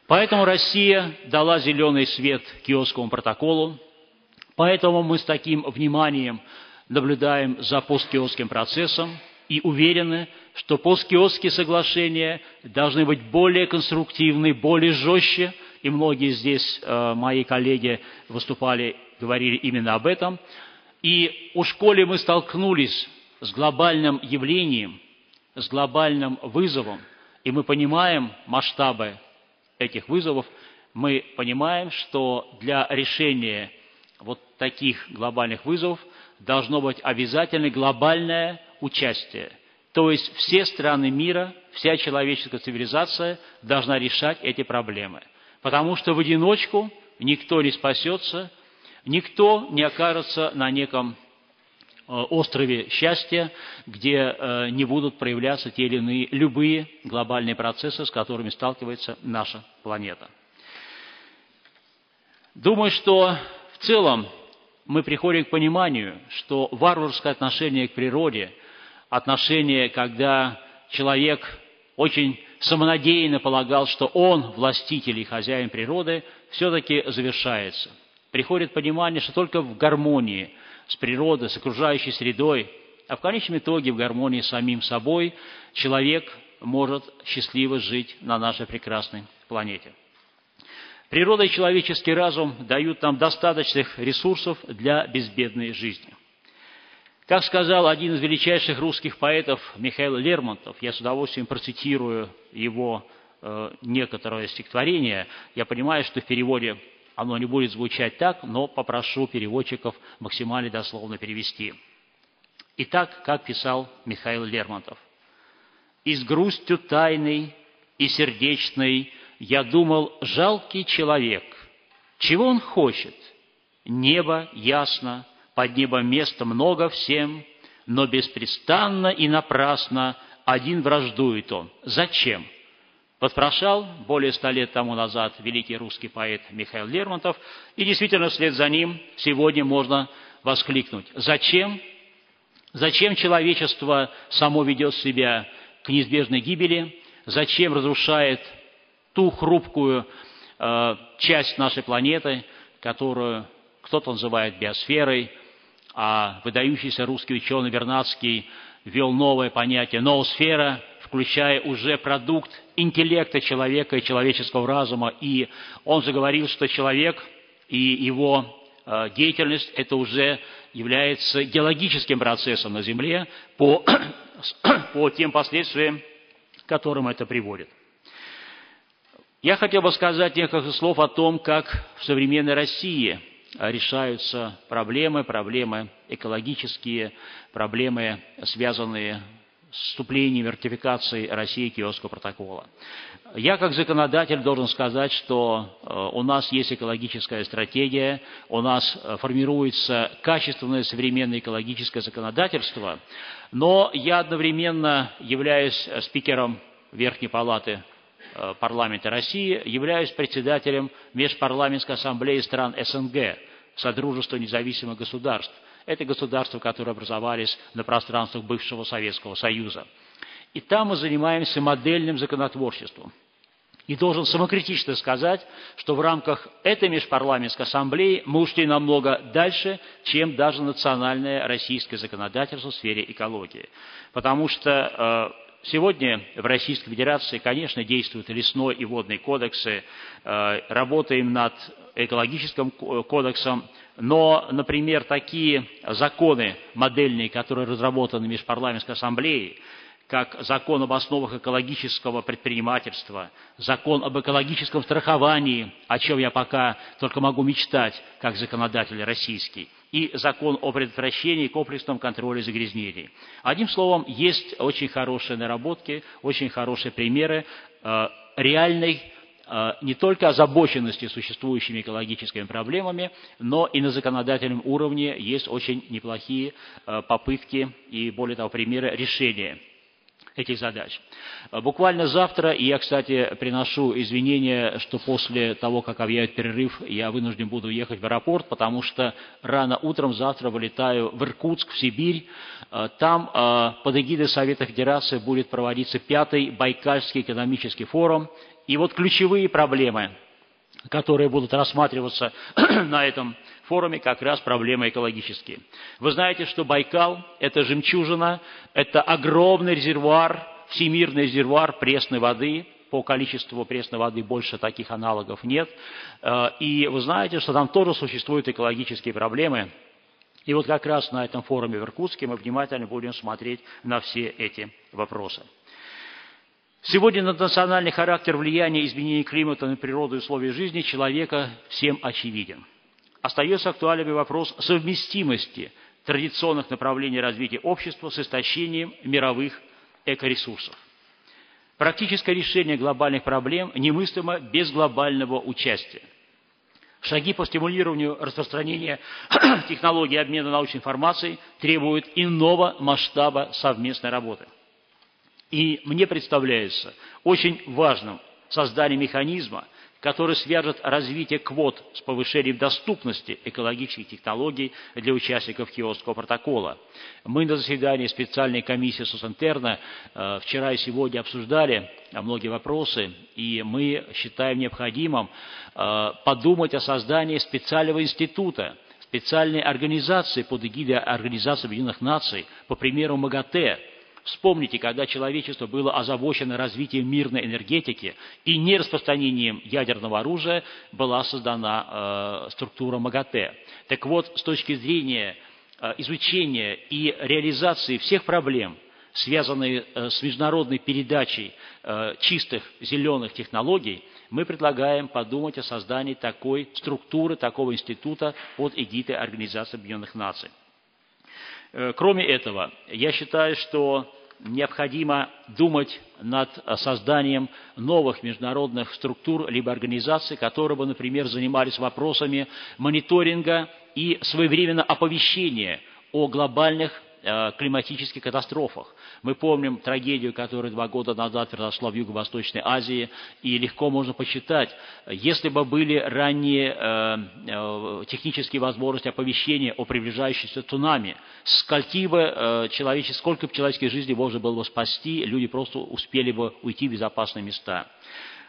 Speaker 5: Поэтому Россия дала зеленый свет Киотскому протоколу, поэтому мы с таким вниманием наблюдаем за посткиотским процессом и уверены, что посткиотские соглашения должны быть более конструктивны, более жестче, и многие здесь мои коллеги выступали, говорили именно об этом. И уж коли мы столкнулись с глобальным явлением, с глобальным вызовом, и мы понимаем масштабы этих вызовов, мы понимаем, что для решения вот таких глобальных вызовов должно быть обязательно глобальное участие. То есть все страны мира, вся человеческая цивилизация должна решать эти проблемы. Потому что в одиночку никто не спасется, никто не окажется на неком острове счастья, где не будут проявляться те или иные любые глобальные процессы, с которыми сталкивается наша планета. Думаю, что в целом мы приходим к пониманию, что варварское отношение к природе, отношение, когда человек очень самонадеянно полагал, что он властитель и хозяин природы, все-таки завершается. Приходит понимание, что только в гармонии с природой, с окружающей средой, а в конечном итоге в гармонии с самим собой, человек может счастливо жить на нашей прекрасной планете. Природа и человеческий разум дают нам достаточных ресурсов для безбедной жизни. Как сказал один из величайших русских поэтов Михаил Лермонтов, я с удовольствием процитирую его некоторое стихотворение, я понимаю, что в переводе оно не будет звучать так, но попрошу переводчиков максимально дословно перевести. Итак, как писал Михаил Лермонтов. «И с грустью тайной и сердечной я думал, жалкий человек, чего он хочет? Небо ясно, под небом места много всем, но беспрестанно и напрасно один враждует он. Зачем?» Вопрошал более 100 лет тому назад великий русский поэт Михаил Лермонтов, и действительно вслед за ним сегодня можно воскликнуть. Зачем? Зачем человечество само ведет себя к неизбежной гибели? Зачем разрушает ту хрупкую часть нашей планеты, которую кто-то называет биосферой, а выдающийся русский ученый Вернадский ввел новое понятие «ноосфера», включая уже продукт интеллекта человека и человеческого разума. И он же говорил, что человек и его деятельность – это уже является геологическим процессом на Земле по тем последствиям, к которым это приводит. Я хотел бы сказать несколько слов о том, как в современной России решаются проблемы экологические, проблемы, связанные с вступлением и ратификацией России Киотского протокола. Я, как законодатель, должен сказать, что у нас есть экологическая стратегия, у нас формируется качественное современное экологическое законодательство, но я одновременно являюсь спикером Верхней палаты парламента России, являюсь председателем Межпарламентской ассамблеи стран СНГ, Содружества независимых государств. Это государства, которые образовались на пространствах бывшего Советского Союза. И там мы занимаемся модельным законотворчеством. И должен самокритично сказать, что в рамках этой межпарламентской ассамблеи мы ушли намного дальше, чем даже национальное российское законодательство в сфере экологии. Потому что сегодня в Российской Федерации, конечно, действуют и лесной, и водный кодексы, работаем над экологическим кодексом, но, например, такие законы модельные, которые разработаны Межпарламентской ассамблеей, как закон об основах экологического предпринимательства, закон об экологическом страховании, о чем я пока только могу мечтать, как законодатель российский, и закон о предотвращении и комплексном контроле загрязнений. Одним словом, есть очень хорошие наработки, очень хорошие примеры реальной не только озабоченности существующими экологическими проблемами, но и на законодательном уровне есть очень неплохие попытки и, более того, примеры решения этих задач. Буквально завтра, и я, кстати, приношу извинения, что после того, как объявят перерыв, я вынужден буду ехать в аэропорт, потому что рано утром завтра вылетаю в Иркутск, в Сибирь. Там под эгидой Совета Федерации будет проводиться 5-й Байкальский экономический форум. И вот ключевые проблемы, которые будут рассматриваться на этом форуме, как раз проблемы экологические. Вы знаете, что Байкал – это жемчужина, это огромный резервуар, всемирный резервуар пресной воды. По количеству пресной воды больше таких аналогов нет. И вы знаете, что там тоже существуют экологические проблемы. И вот как раз на этом форуме в Иркутске мы внимательно будем смотреть на все эти вопросы. Сегодня национальный характер влияния изменений климата на природу и условия жизни человека всем очевиден. Остается актуальным вопрос совместимости традиционных направлений развития общества с истощением мировых экоресурсов. Практическое решение глобальных проблем немыслимо без глобального участия. Шаги по стимулированию распространения технологий обмена научной информацией требуют иного масштаба совместной работы. И мне представляется очень важным создание механизма, который свяжет развитие квот с повышением доступности экологических технологий для участников Киотского протокола. Мы на заседании специальной комиссии Социнтерна вчера и сегодня обсуждали многие вопросы, и мы считаем необходимым подумать о создании специального института, специальной организации под эгидой Организации Объединенных Наций, по примеру МАГАТЭ. Вспомните, когда человечество было озабочено развитием мирной энергетики и нераспространением ядерного оружия, была создана структура МАГАТЭ. Так вот, с точки зрения изучения и реализации всех проблем, связанных с международной передачей чистых зеленых технологий, мы предлагаем подумать о создании такой структуры, такого института под эгидой Организации Объединенных Наций. Кроме этого, я считаю, что необходимо думать над созданием новых международных структур либо организаций, которые бы, например, занимались вопросами мониторинга и своевременного оповещения о глобальных климатических катастрофах. Мы помним трагедию, которая 2 года назад произошла в Юго-Восточной Азии, и легко можно посчитать, если бы были ранние технические возможности оповещения о приближающемся цунами, сколько бы человеческих жизней можно было бы спасти, люди просто успели бы уйти в безопасные места.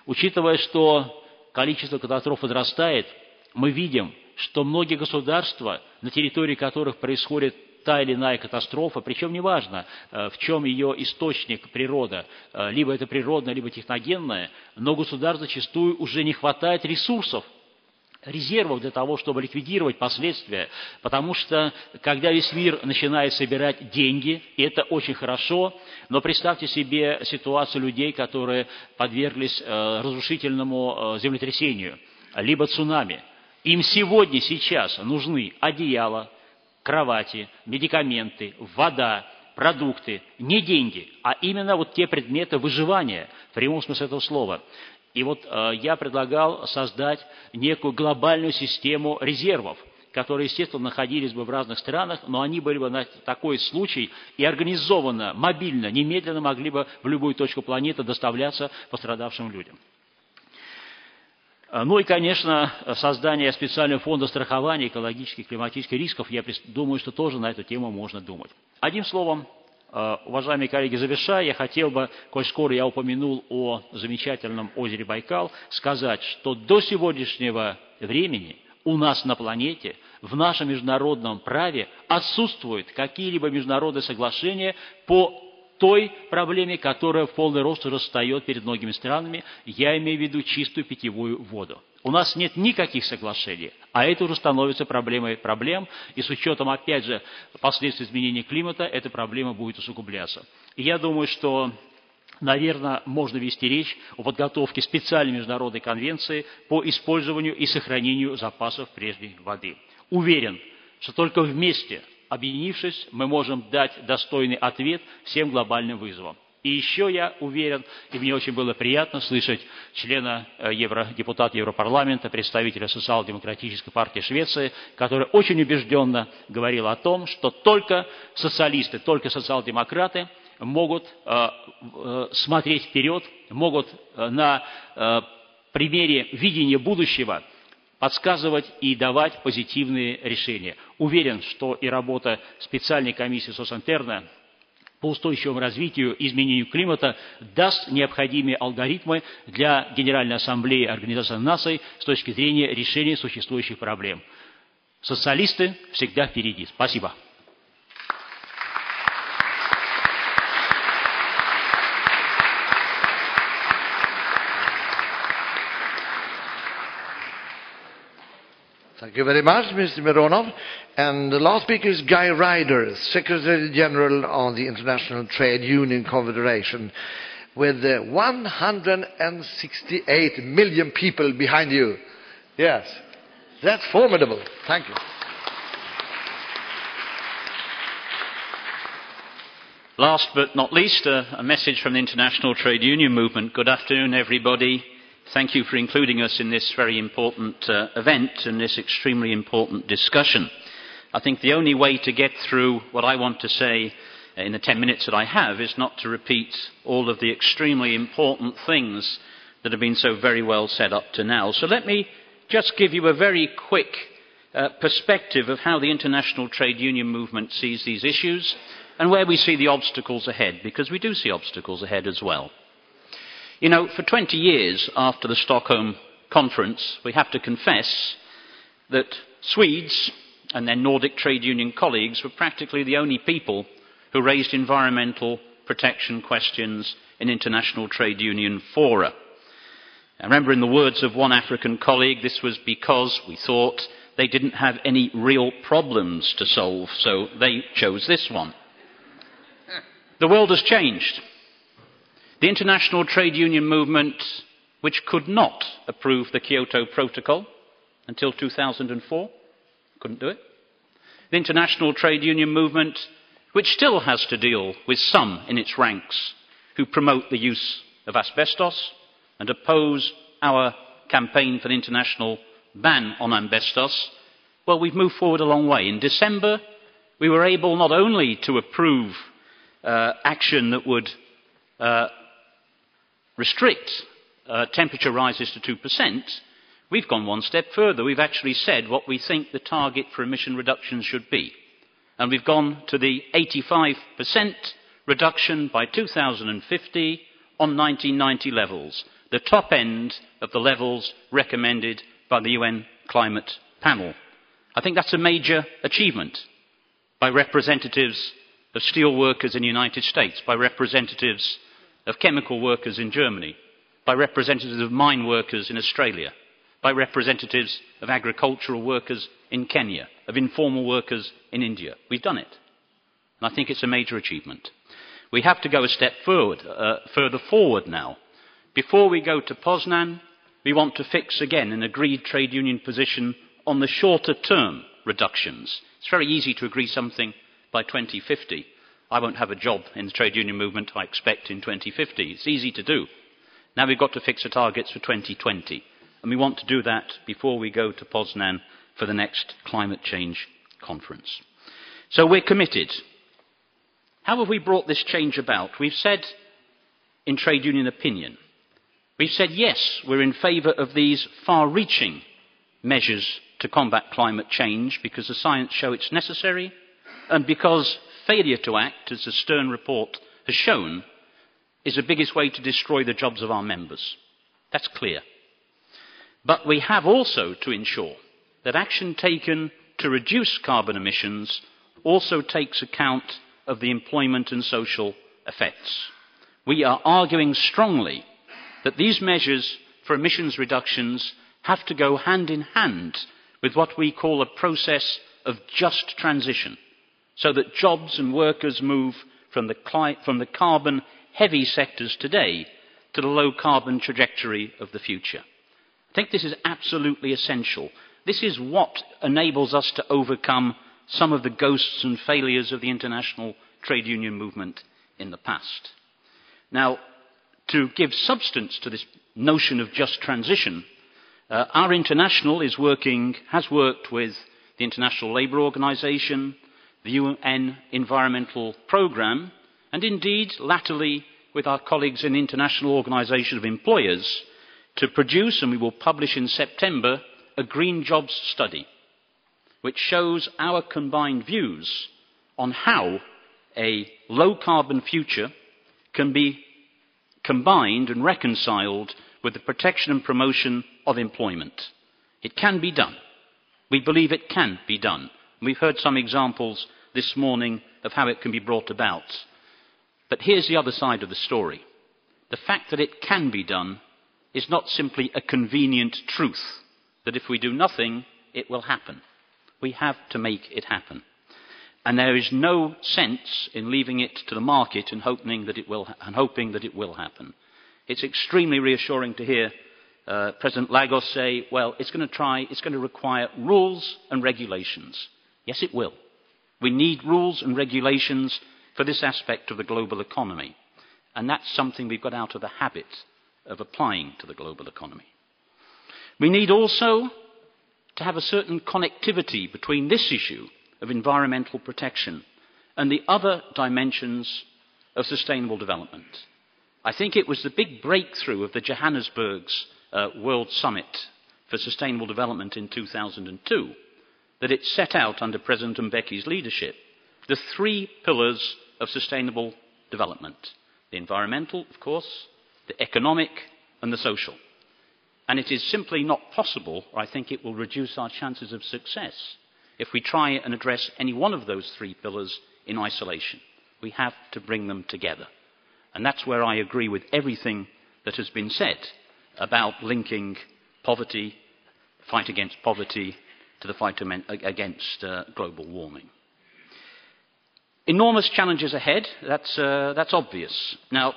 Speaker 5: Учитывая, что количество катастроф возрастает, мы видим, что многие государства, на территории которых происходит та или иная катастрофа, причем неважно, в чем ее источник, природа, либо это природная, либо техногенная, но государству зачастую уже не хватает ресурсов, резервов для того, чтобы ликвидировать последствия, потому что, когда весь мир начинает собирать деньги, и это очень хорошо, но представьте себе ситуацию людей, которые подверглись разрушительному землетрясению, либо цунами. Им сегодня, сейчас нужны одеяла, кровати, медикаменты, вода, продукты, не деньги, а именно вот те предметы выживания, в прямом смысле этого слова. И вот я предлагал создать некую глобальную систему резервов, которые, естественно, находились бы в разных странах, но они были бы на такой случай и организованно, мобильно, немедленно могли бы в любую точку планеты доставляться пострадавшим людям. Ну и, конечно, создание специального фонда страхования экологических и климатических рисков, я думаю, что тоже на эту тему можно думать. Одним словом, Уважаемые коллеги, завершая, я хотел бы, коль скоро я упомянул о замечательном озере Байкал, сказать, что до сегодняшнего времени у нас на планете, в нашем международном праве отсутствуют какие-либо международные соглашения по той проблеме, которая в полный рост уже встает перед многими странами, я имею в виду чистую питьевую воду. У нас нет никаких соглашений, а это уже становится проблемой проблем, и с учетом, опять же, последствий изменения климата, эта проблема будет усугубляться. И я думаю, что, наверное, можно вести речь о подготовке специальной международной конвенции по использованию и сохранению запасов прежней воды. Уверен, что только вместе, объединившись, мы можем дать достойный ответ всем глобальным вызовам. И еще я уверен, и мне очень было приятно слышать члена депутата Европарламента, представителя социал-демократической партии Швеции, который очень убежденно говорил о том, что только социалисты, только социал-демократы могут смотреть вперед, могут на примере видения будущего подсказывать и давать позитивные решения. Уверен, что и работа специальной комиссии Сосинтерна по устойчивому развитию и изменению климата даст необходимые алгоритмы для Генеральной Ассамблеи Организации Наций с точки зрения решения существующих проблем. Социалисты всегда впереди. Спасибо.
Speaker 1: Thank you very much, Mr. Mironov. And the last speaker is Guy Ryder, Secretary General of the International Trade Union Confederation, with 168 million people behind you. Yes, that's formidable. Thank you.
Speaker 6: Last but not least, a message from the International Trade Union Movement. Good afternoon, everybody. Thank you for including us in this very important event and this extremely important discussion. I think the only way to get through what I want to say in the 10 minutes that I have is not to repeat all of the extremely important things that have been so very well set up to now. So let me just give you a very quick perspective of how the International Trade Union Movement sees these issues and where we see the obstacles ahead, because we do see obstacles ahead as well. You know, for 20 years after the Stockholm Conference, we have to confess that Swedes and their Nordic trade union colleagues were practically the only people who raised environmental protection questions in international trade union fora. I remember, in the words of one African colleague, this was because we thought they didn't have any real problems to solve, so they chose this one. The world has changed. The international trade union movement, which could not approve the Kyoto Protocol until 2004, couldn't do it. The international trade union movement, which still has to deal with some in its ranks who promote the use of asbestos and oppose our campaign for the international ban on asbestos, well, we've moved forward a long way. In December, we were able not only to approve action that would restrict temperature rises to 2%, we've gone one step further. We've actually said what we think the target for emission reductions should be. And we've gone to the 85% reduction by 2050 on 1990 levels, the top end of the levels recommended by the UN Climate Panel. I think that's a major achievement by representatives of steel workers in the United States, by representatives of chemical workers in Germany, by representatives of mine workers in Australia, by representatives of agricultural workers in Kenya, of informal workers in India. We've done it. And I think it's a major achievement. We have to go a step further forward now. Before we go to Poznan, we want to fix again an agreed trade union position on the shorter term reductions. It's very easy to agree something by 2050. I won't have a job in the trade union movement, I expect, in 2050. It's easy to do. Now we've got to fix the targets for 2020. And we want to do that before we go to Poznan for the next climate change conference. So we're committed. How have we brought this change about? We've said in trade union opinion, we've said yes, we're in favour of these far-reaching measures to combat climate change because the science shows it's necessary and because failure to act, as the Stern report has shown, is the biggest way to destroy the jobs of our members. That's clear. But we have also to ensure that action taken to reduce carbon emissions also takes account of the employment and social effects. We are arguing strongly that these measures for emissions reductions have to go hand in hand with what we call a process of just transition, so that jobs and workers move from the carbon-heavy sectors today to the low-carbon trajectory of the future. I think this is absolutely essential. This is what enables us to overcome some of the ghosts and failures of the international trade union movement in the past. Now, to give substance to this notion of just transition, our international has worked with the International Labour Organization, the UN Environmental Programme, and indeed, latterly, with our colleagues in the International Organization of Employers, to produce, and we will publish in September, a Green Jobs Study, which shows our combined views on how a low-carbon future can be combined and reconciled with the protection and promotion of employment. It can be done. We believe it can be done. We've heard some examples this morning of how it can be brought about. But here's the other side of the story. The fact that it can be done is not simply a convenient truth, that if we do nothing, it will happen. We have to make it happen. And there is no sense in leaving it to the market and hoping that it will happen. It's extremely reassuring to hear President Lagos say, well, it's going to require rules and regulations. Yes, it will. We need rules and regulations for this aspect of the global economy. And that's something we've got out of the habit of applying to the global economy. We need also to have a certain connectivity between this issue of environmental protection and the other dimensions of sustainable development. I think it was the big breakthrough of the Johannesburg's World Summit for Sustainable Development in 2002 that it set out under President Mbeki's leadership the 3 pillars of sustainable development: the environmental, of course, the economic and the social. And it is simply not possible, or I think it will reduce our chances of success, if we try and address any one of those 3 pillars in isolation. We have to bring them together. And that's where I agree with everything that has been said about linking poverty, fight against poverty, to the fight against global warming. Enormous challenges ahead, that's obvious. Now,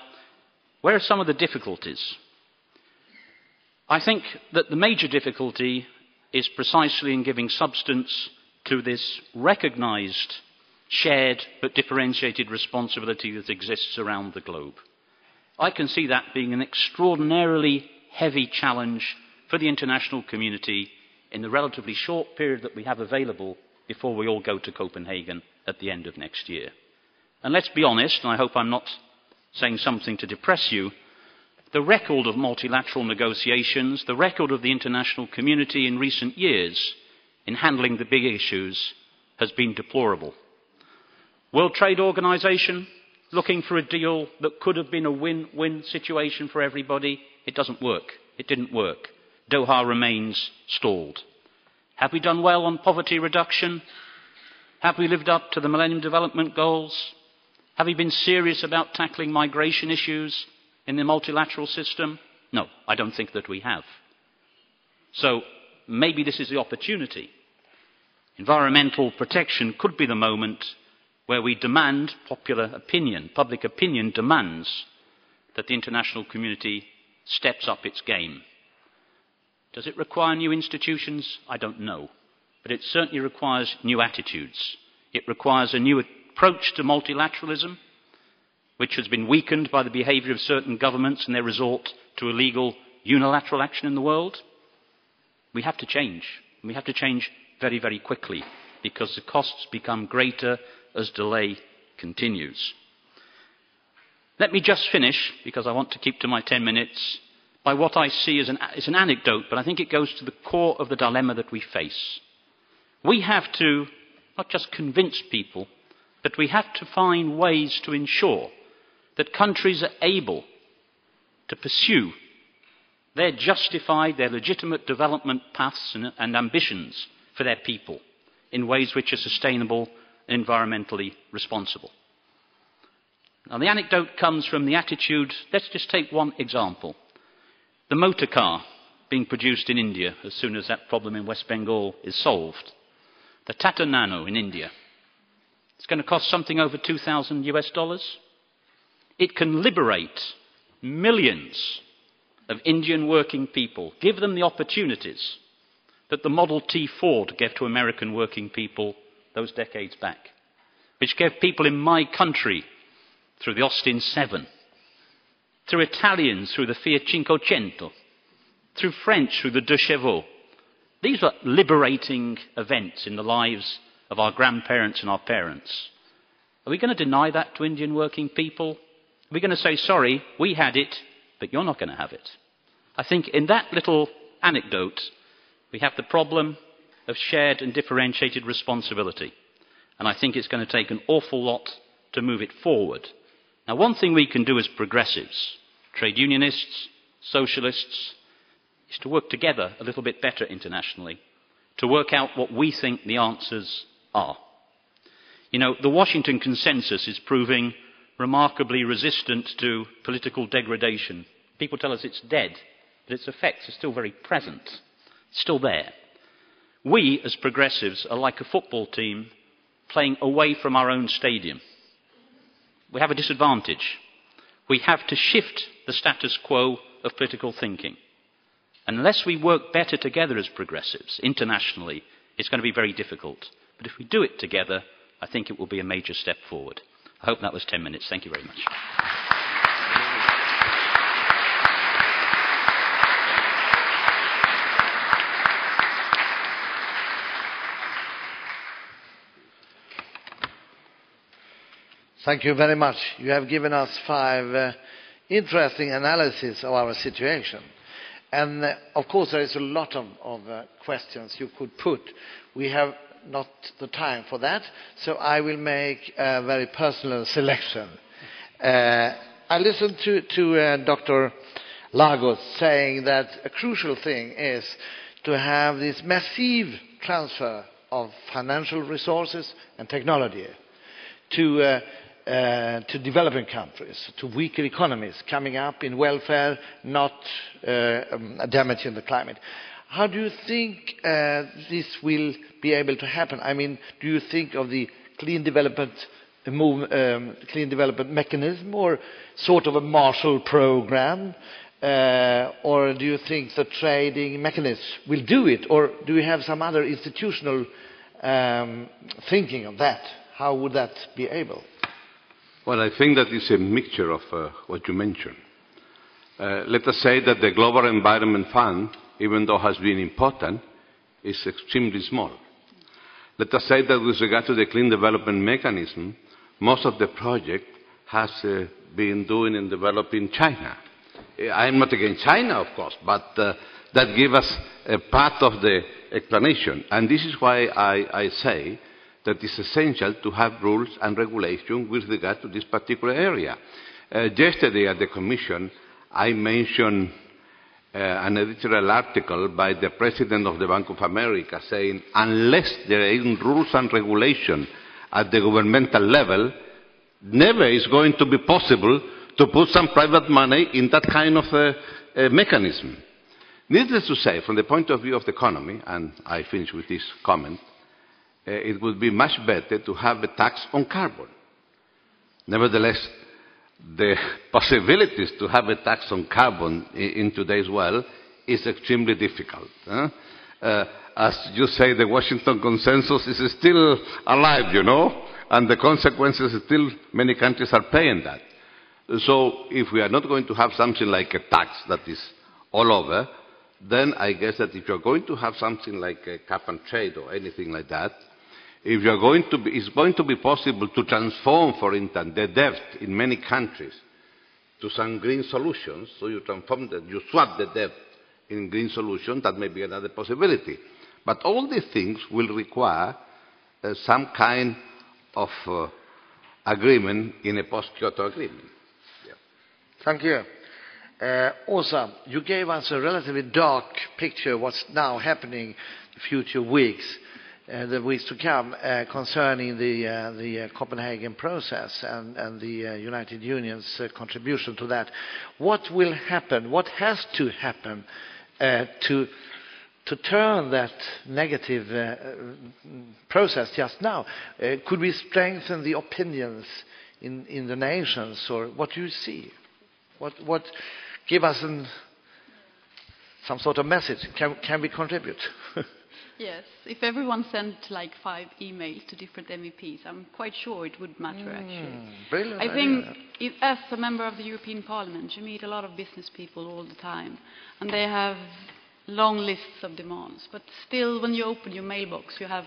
Speaker 6: where are some of the difficulties? I think that the major difficulty is precisely in giving substance to this recognised, shared but differentiated responsibility that exists around the globe. I can see that being an extraordinarily heavy challenge for the international community in the relatively short period that we have available before we all go to Copenhagen at the end of next year. And let's be honest, and I hope I'm not saying something to depress you, the record of multilateral negotiations, the record of the international community in recent years in handling the big issues has been deplorable. World Trade Organization, looking for a deal that could have been a win-win situation for everybody, it doesn't work. It didn't work. Doha remains stalled. Have we done well on poverty reduction? Have we lived up to the Millennium Development Goals? Have we been serious about tackling migration issues in the multilateral system? No, I don't think that we have. So maybe this is the opportunity. Environmental protection could be the moment where we demand popular opinion, public opinion demands that the international community steps up its game. Does it require new institutions? I don't know. But it certainly requires new attitudes. It requires a new approach to multilateralism, which has been weakened by the behaviour of certain governments and their resort to illegal unilateral action in the world. We have to change. We have to change very, very quickly because the costs become greater as delay continues. Let me just finish, because I want to keep to my 10 minutes, by what I see as an anecdote, but I think it goes to the core of the dilemma that we face. We have to not just convince people, that we have to find ways to ensure that countries are able to pursue their justified, their legitimate development paths and ambitions for their people in ways which are sustainable and environmentally responsible. Now, the anecdote comes from the attitude, let's just take one example. The motor car being produced in India as soon as that problem in West Bengal is solved. The Tata Nano in India. It's going to cost something over $2,000 US. It can liberate millions of Indian working people, give them the opportunities that the Model T Ford gave to American working people those decades back, which gave people in my country through the Austin 7, through Italians through the Fiat Cinquecento, through French through the Deux Chevaux. These were liberating events in the lives of our grandparents and our parents. Are we going to deny that to Indian working people? Are we going to say, sorry, we had it, but you're not going to have it? I think in that little anecdote, we have the problem of shared and differentiated responsibility. And I think it's going to take an awful lot to move it forward. Now, one thing we can do as progressives, trade unionists, socialists, is to work together a little bit better internationally, to work out what we think the answers are. You know, the Washington Consensus is proving remarkably resistant to political degradation. People tell us it's dead, but its effects are still very present, still there. We, as progressives, are like a football team playing away from our own stadium. We have a disadvantage. We have to shift the status quo of political thinking. Unless we work better together as progressives, internationally, it's going to be very difficult. But if we do it together, I think it will be a major step forward. I hope that was 10 minutes. Thank you very much.
Speaker 1: Thank you very much. You have given us 5 interesting analyses of our situation. And of course, there is a lot of questions you could put. We have not the time for that, so I will make a very personal selection. I listened to Dr. Lagos saying that a crucial thing is to have this massive transfer of financial resources and technology to developing countries, to weaker economies coming up in welfare, not damaging the climate. How do you think this will be able to happen? I mean, do you think of the clean development mechanism or sort of a Marshall program? Or do you think the trading mechanism will do it? Or do you have some other institutional thinking of that? How would that be able?
Speaker 2: Well, I think that it's a mixture of what you mentioned. Let us say that the Global Environment Fund, even though has been important, is extremely small. Let us say that with regard to the clean development mechanism, most of the project has been doing and developed in China. I'm not against China, of course, but that gives us a part of the explanation. And this is why I say that it's essential to have rules and regulation with regard to this particular area. Yesterday at the Commission, I mentioned an editorial article by the President of the Bank of America saying, unless there are rules and regulation at the governmental level, never is going to be possible to put some private money in that kind of mechanism. Needless to say, from the point of view of the economy, and I finish with this comment, it would be much better to have a tax on carbon. Nevertheless, the possibilities to have a tax on carbon in today's world is extremely difficult. As you say, the Washington Consensus is still alive, you know, and the consequences still many countries are paying that. So if we are not going to have something like a tax that is all over, then I guess that if you're going to have something like a cap and trade or anything like that, if you're going to be, it's going to be possible to transform, for instance, the debt in many countries to some green solutions, so you transform that, you swap the debt in green solutions, that may be another possibility. But all these things will require some kind of agreement in a post-Kyoto agreement. Yeah.
Speaker 1: Thank you. Åsa, you gave us a relatively dark picture of what's now happening in future weeks, the weeks to come, concerning the Copenhagen process and the United Union's contribution to that. What will happen? What has to happen to turn that negative process just now? Could we strengthen the opinions in the nations, or what do you see? What give us some sort of message? Can we contribute?
Speaker 4: Yes, if everyone sent like 5 emails to different MEPs, I'm quite sure it would matter actually.
Speaker 1: Brilliant.
Speaker 4: I think as a member of the European Parliament, you meet a lot of business people all the time, and they have long lists of demands. But still, when you open your mailbox, you have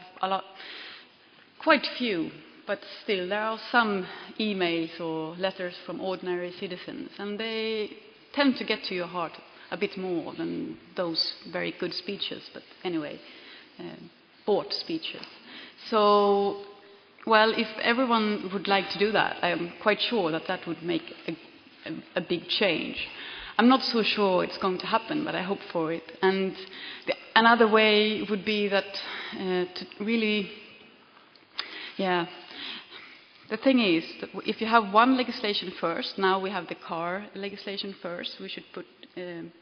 Speaker 4: quite few. But still, there are some emails or letters from ordinary citizens, and they tend to get to your heart a bit more than those very good speeches. But anyway, bought speeches. So, well, if everyone would like to do that, I am quite sure that that would make a big change. I'm not so sure it's going to happen, but I hope for it. And another way would be that to really, the thing is that if you have one legislation first, now we have the car legislation first, we should put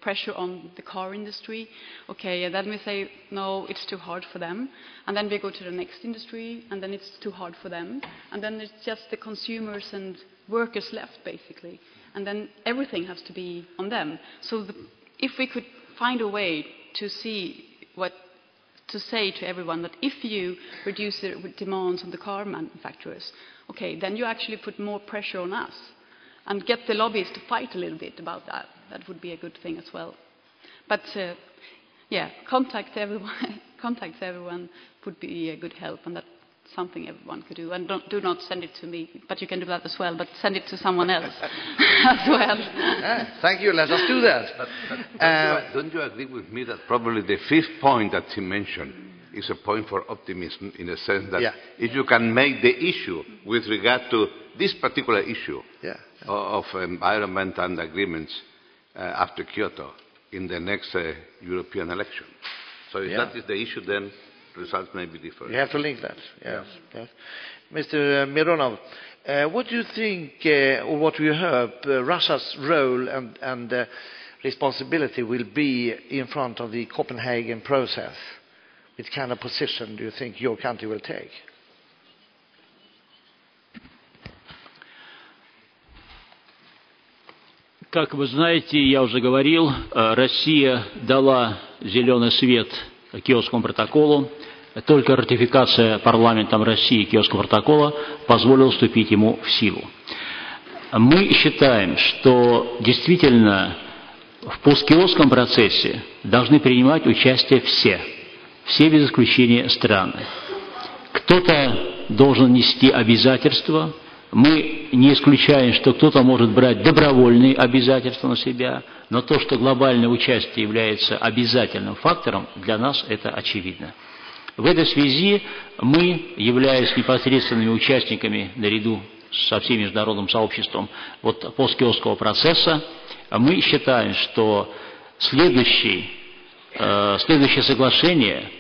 Speaker 4: pressure on the car industry. Okay, and then we say, no, it's too hard for them. And then we go to the next industry, and then it's too hard for them. And then it's just the consumers and workers left, basically. And then everything has to be on them. So if we could find a way to see to say to everyone that if you reduce the demands on the car manufacturers, okay, then you actually put more pressure on us and get the lobbyists to fight a little bit about that. That would be a good thing as well. But contact everyone would be a good help, and that's something everyone could do. And do not send it to me, but you can do that as well, but send it to someone else as well.
Speaker 1: Thank you, let us do that.
Speaker 2: But don't you agree with me that probably the 5th point that he mentioned is a point for optimism, in the sense that if you can make the issue with regard to this particular issue of environment and agreements after Kyoto in the next European election. So if that is the issue, then results may be different.
Speaker 1: You have to link that, yes. Mr. Mironov, what do you think, or what you heard, Russia's role and responsibility will be in front of the Copenhagen process? What kind of position do you think your country will take?
Speaker 5: Как вы знаете, я уже говорил, Россия дала зеленый свет Киотскому протоколу. Только ратификация парламентом России Киотского протокола позволила вступить ему в силу. Мы считаем, что действительно в посткиотском процессе должны принимать участие все без исключения страны. Кто-то должен нести обязательства. Мы не исключаем, что кто-то может брать добровольные обязательства на себя, но то, что глобальное участие является обязательным фактором, для нас это очевидно. В этой связи мы, являясь непосредственными участниками наряду со всем международным сообществом посткиотского процесса, мы считаем, что следующее соглашение,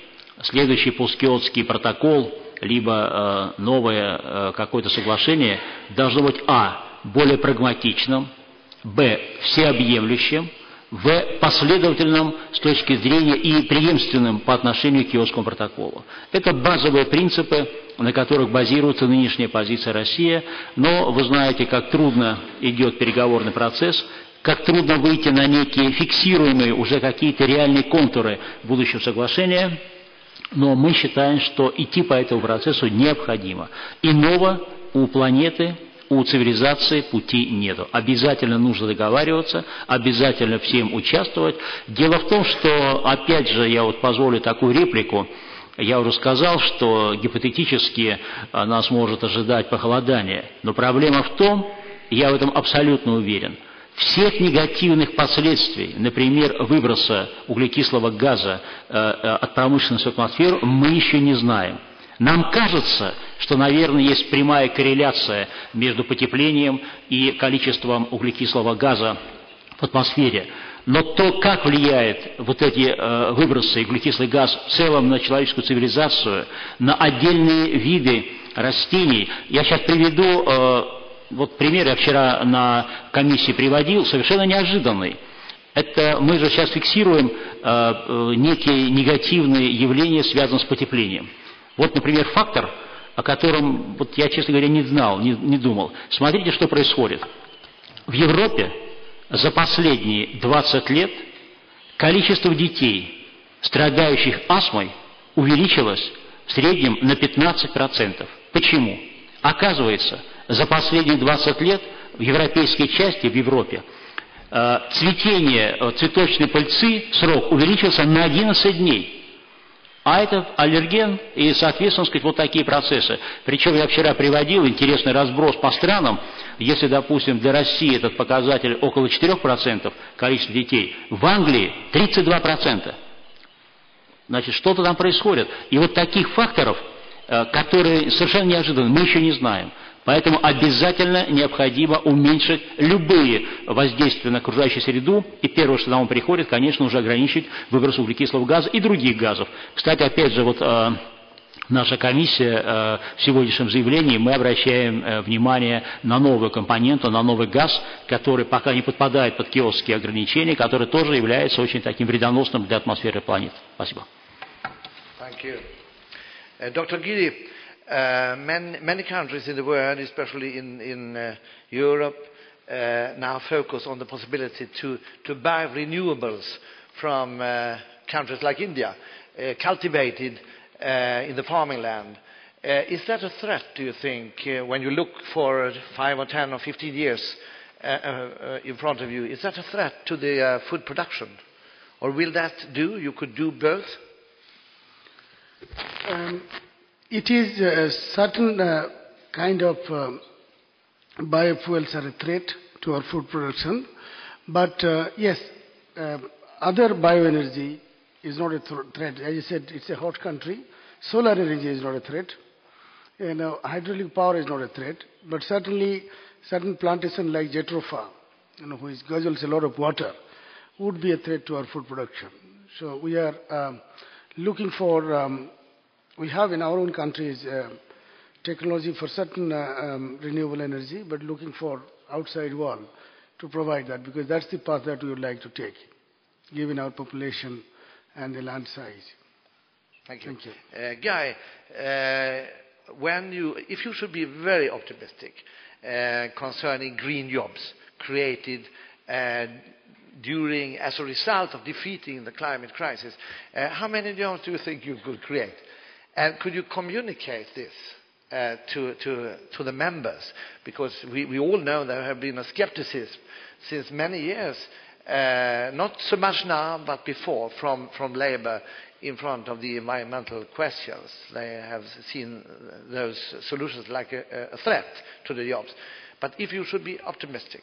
Speaker 5: следующий посткиотский протокол, либо новое какое-то соглашение должно быть более прагматичным, всеобъемлющим, последовательным с точки зрения и преемственным по отношению к Киотскому протоколу. Это базовые принципы, на которых базируется нынешняя позиция России, но вы знаете, как трудно идет переговорный процесс, как трудно выйти на некие фиксируемые уже какие-то реальные контуры будущего соглашения. Но мы считаем, что идти по этому процессу необходимо. Иного у планеты, у цивилизации пути нету. Обязательно нужно договариваться, обязательно всем участвовать. Дело в том, что, опять же, я позволю такую реплику. Я уже сказал, что гипотетически нас может ожидать похолодание. Но проблема в том, я в этом абсолютно уверен, всех негативных последствий, например, выброса углекислого газа от промышленности в атмосферу, мы еще не знаем. Нам кажется, что, наверное, есть прямая корреляция между потеплением и количеством углекислого газа в атмосфере. Но то, как влияет вот эти выбросы, углекислый газ в целом на человеческую цивилизацию, на отдельные виды растений, я сейчас приведу вот пример, я вчера на комиссии приводил, совершенно неожиданный. Это мы же сейчас фиксируем некие негативные явления, связанные с потеплением. Вот, например, фактор, о котором вот я, честно говоря, не знал, не думал. Смотрите, что происходит. В Европе за последние 20 лет количество детей, страдающих астмой, увеличилось в среднем на 15%. Почему? Оказывается, за последние 20 лет в европейской части, в Европе, цветение цветочной пыльцы, срок увеличился на 11 дней. А это аллерген и, соответственно, сказать, вот такие процессы. Причем я вчера приводил интересный разброс по странам. Если, допустим, для России этот показатель около 4% количества детей, в Англии 32%. Значит, что-то там происходит. И вот таких факторов, которые совершенно неожиданны, мы еще не знаем. Поэтому обязательно необходимо уменьшить любые воздействия на окружающую среду. И первое, что нам приходит, конечно, уже ограничить выброс углекислого газа и других газов. Кстати, опять же, вот наша комиссия в сегодняшнем заявлении, мы обращаем внимание на новую компоненту, на новый газ, который пока не подпадает под киотские ограничения, который тоже является очень таким вредоносным для атмосферы планеты. Спасибо.
Speaker 1: Thank you. Dr. Giri, many countries in the world, especially in Europe, now focus on the possibility to buy renewables from countries like India, cultivated in the farming land. Is that a threat, do you think, when you look for 5 or 10 or 15 years in front of you? Is that a threat to the food production? Or will that do? You could do both?
Speaker 3: It is a certain kind of biofuels are a threat to our food production. But yes, other bioenergy is not a threat. As you said, it's a hot country. Solar energy is not a threat. Hydraulic power is not a threat. But certainly, certain plantation like Jatropha, which guzzles a lot of water, would be a threat to our food production. So we are looking for... we have in our own countries technology for certain renewable energy, but looking for outside world to provide that, because that's the path that we would like to take, given our population and the land size.
Speaker 1: Thank you.
Speaker 3: Thank you.
Speaker 1: Guy, if you should be very optimistic concerning green jobs created as a result of defeating the climate crisis, how many jobs do you think you could create? And could you communicate this to the members? Because we all know there have been a skepticism since many years, not so much now, but before, from Labour in front of the environmental questions. They have seen those solutions like a threat to the jobs. But if you should be optimistic.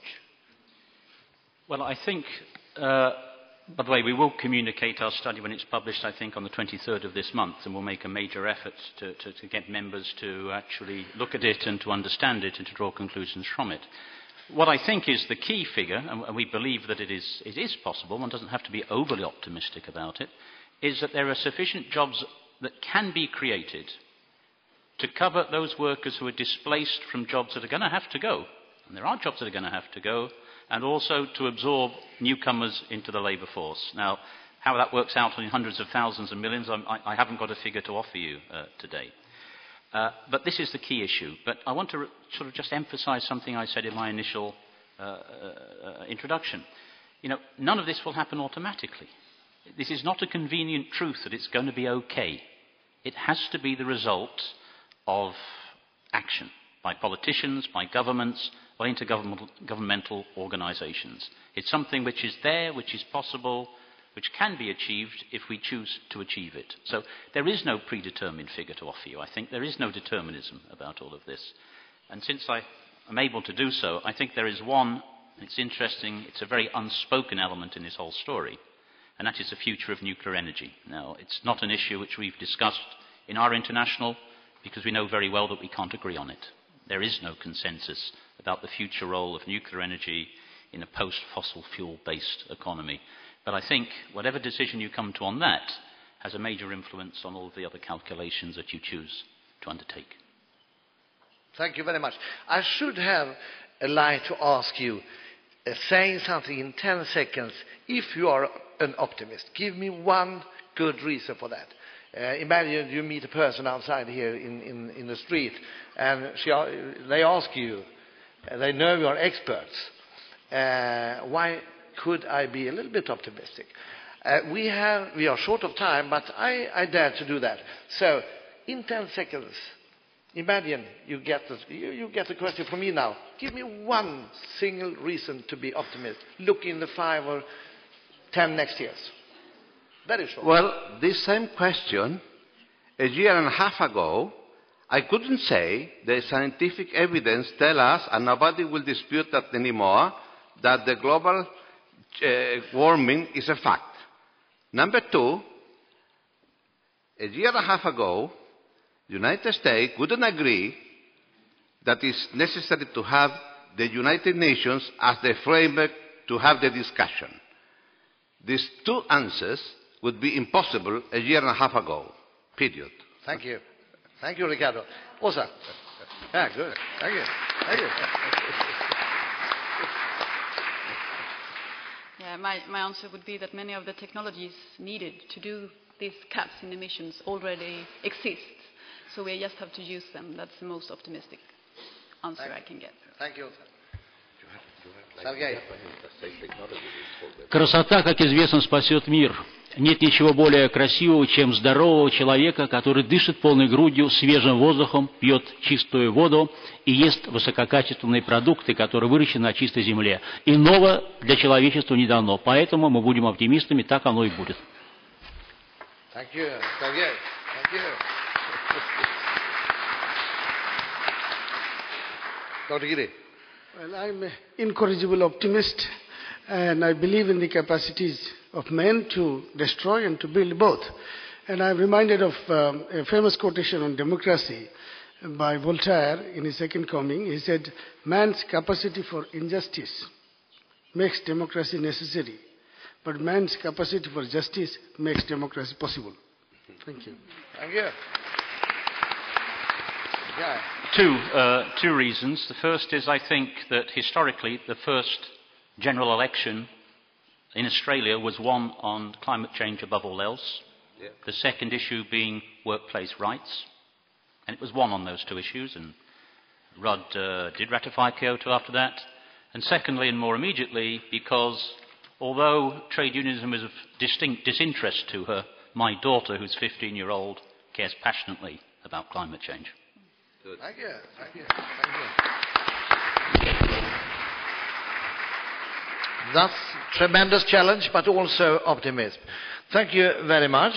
Speaker 6: Well, I think... by the way, we will communicate our study when it's published, I think, on the 23rd of this month, and we'll make a major effort to get members to actually look at it and to understand it and to draw conclusions from it. What I think is the key figure, and we believe that it is possible, one doesn't have to be overly optimistic about it, is that there are sufficient jobs that can be created to cover those workers who are displaced from jobs that are going to have to go. And there are jobs that are going to have to go, and also to absorb newcomers into the labour force. Now, how that works out in hundreds of thousands and millions, I haven't got a figure to offer you today. But this is the key issue. But I want to sort of just emphasise something I said in my initial introduction. None of this will happen automatically. This is not a convenient truth that it's going to be okay. It has to be the result of action by politicians, by governments, by intergovernmental organisations. It's something which is there, which is possible, which can be achieved if we choose to achieve it. So there is no predetermined figure to offer you. I think there is no determinism about all of this. And since I am able to do so, I think there is one, it's interesting, it's a very unspoken element in this whole story, and that is the future of nuclear energy. Now, it's not an issue which we've discussed in our international because we know very well that we can't agree on it. There is no consensus about the future role of nuclear energy in a post-fossil fuel-based economy. But I think whatever decision you come to on that has a major influence on all of the other calculations that you choose to undertake.
Speaker 1: Thank you very much. I should have a line to ask you, saying something in 10 seconds, if you are an optimist. Give me one good reason for that. Imagine you meet a person outside here in the street, and they ask you, they know you are experts, why could I be a little bit optimistic? We are short of time, but I dare to do that. So, in 10 seconds, imagine you get the question from me now. Give me one single reason to be optimistic. Look in the 5 or 10 next years. Very short.
Speaker 2: Well, this same question, a year and a half ago, I couldn't say the scientific evidence tell us, and nobody will dispute that anymore, that the global warming is a fact. Number two, a year and a half ago, the United States wouldn't agree that it's necessary to have the United Nations as the framework to have the discussion. These two answers would be impossible a year and a half ago. Period.
Speaker 1: Thank you. Thank you, Ricardo. Åsa? Yeah, good. Thank you. Thank you.
Speaker 4: Yeah, my answer would be that many of the technologies needed to do these cuts in emissions already exist. So we just have to use them. That's the most optimistic answer I can get.
Speaker 1: Thank you. Sergei.
Speaker 5: Красота, как известно, спасет мир. Нет ничего более красивого, чем здорового человека, который дышит полной грудью свежим воздухом, пьет чистую воду и ест высококачественные продукты, которые выращены на чистой земле. Иного для человечества не дано. Поэтому мы будем оптимистами, так оно и будет.
Speaker 1: Thank you, Sergei. Thank you. Dr. Giri.
Speaker 3: Well, I'm an incorrigible optimist, and I believe in the capacities of men to destroy and to build both. And I'm reminded of a famous quotation on democracy by Voltaire in his Second Coming. He said, man's capacity for injustice makes democracy necessary, but man's capacity for justice makes democracy possible. Thank you.
Speaker 1: Thank you. Yeah.
Speaker 6: Two reasons. The first is I think that historically the first general election in Australia was won on climate change above all else.
Speaker 2: Yeah.
Speaker 6: The second issue being workplace rights. And it was won on those two issues, and Rudd did ratify Kyoto after that. And secondly, and more immediately, because although trade unionism is of distinct disinterest to her, my daughter, who's 15-year-old, cares passionately about climate change.
Speaker 2: Good.
Speaker 1: Thank you. Thank you. Thank you. That's tremendous challenge, but also optimism. Thank you very much.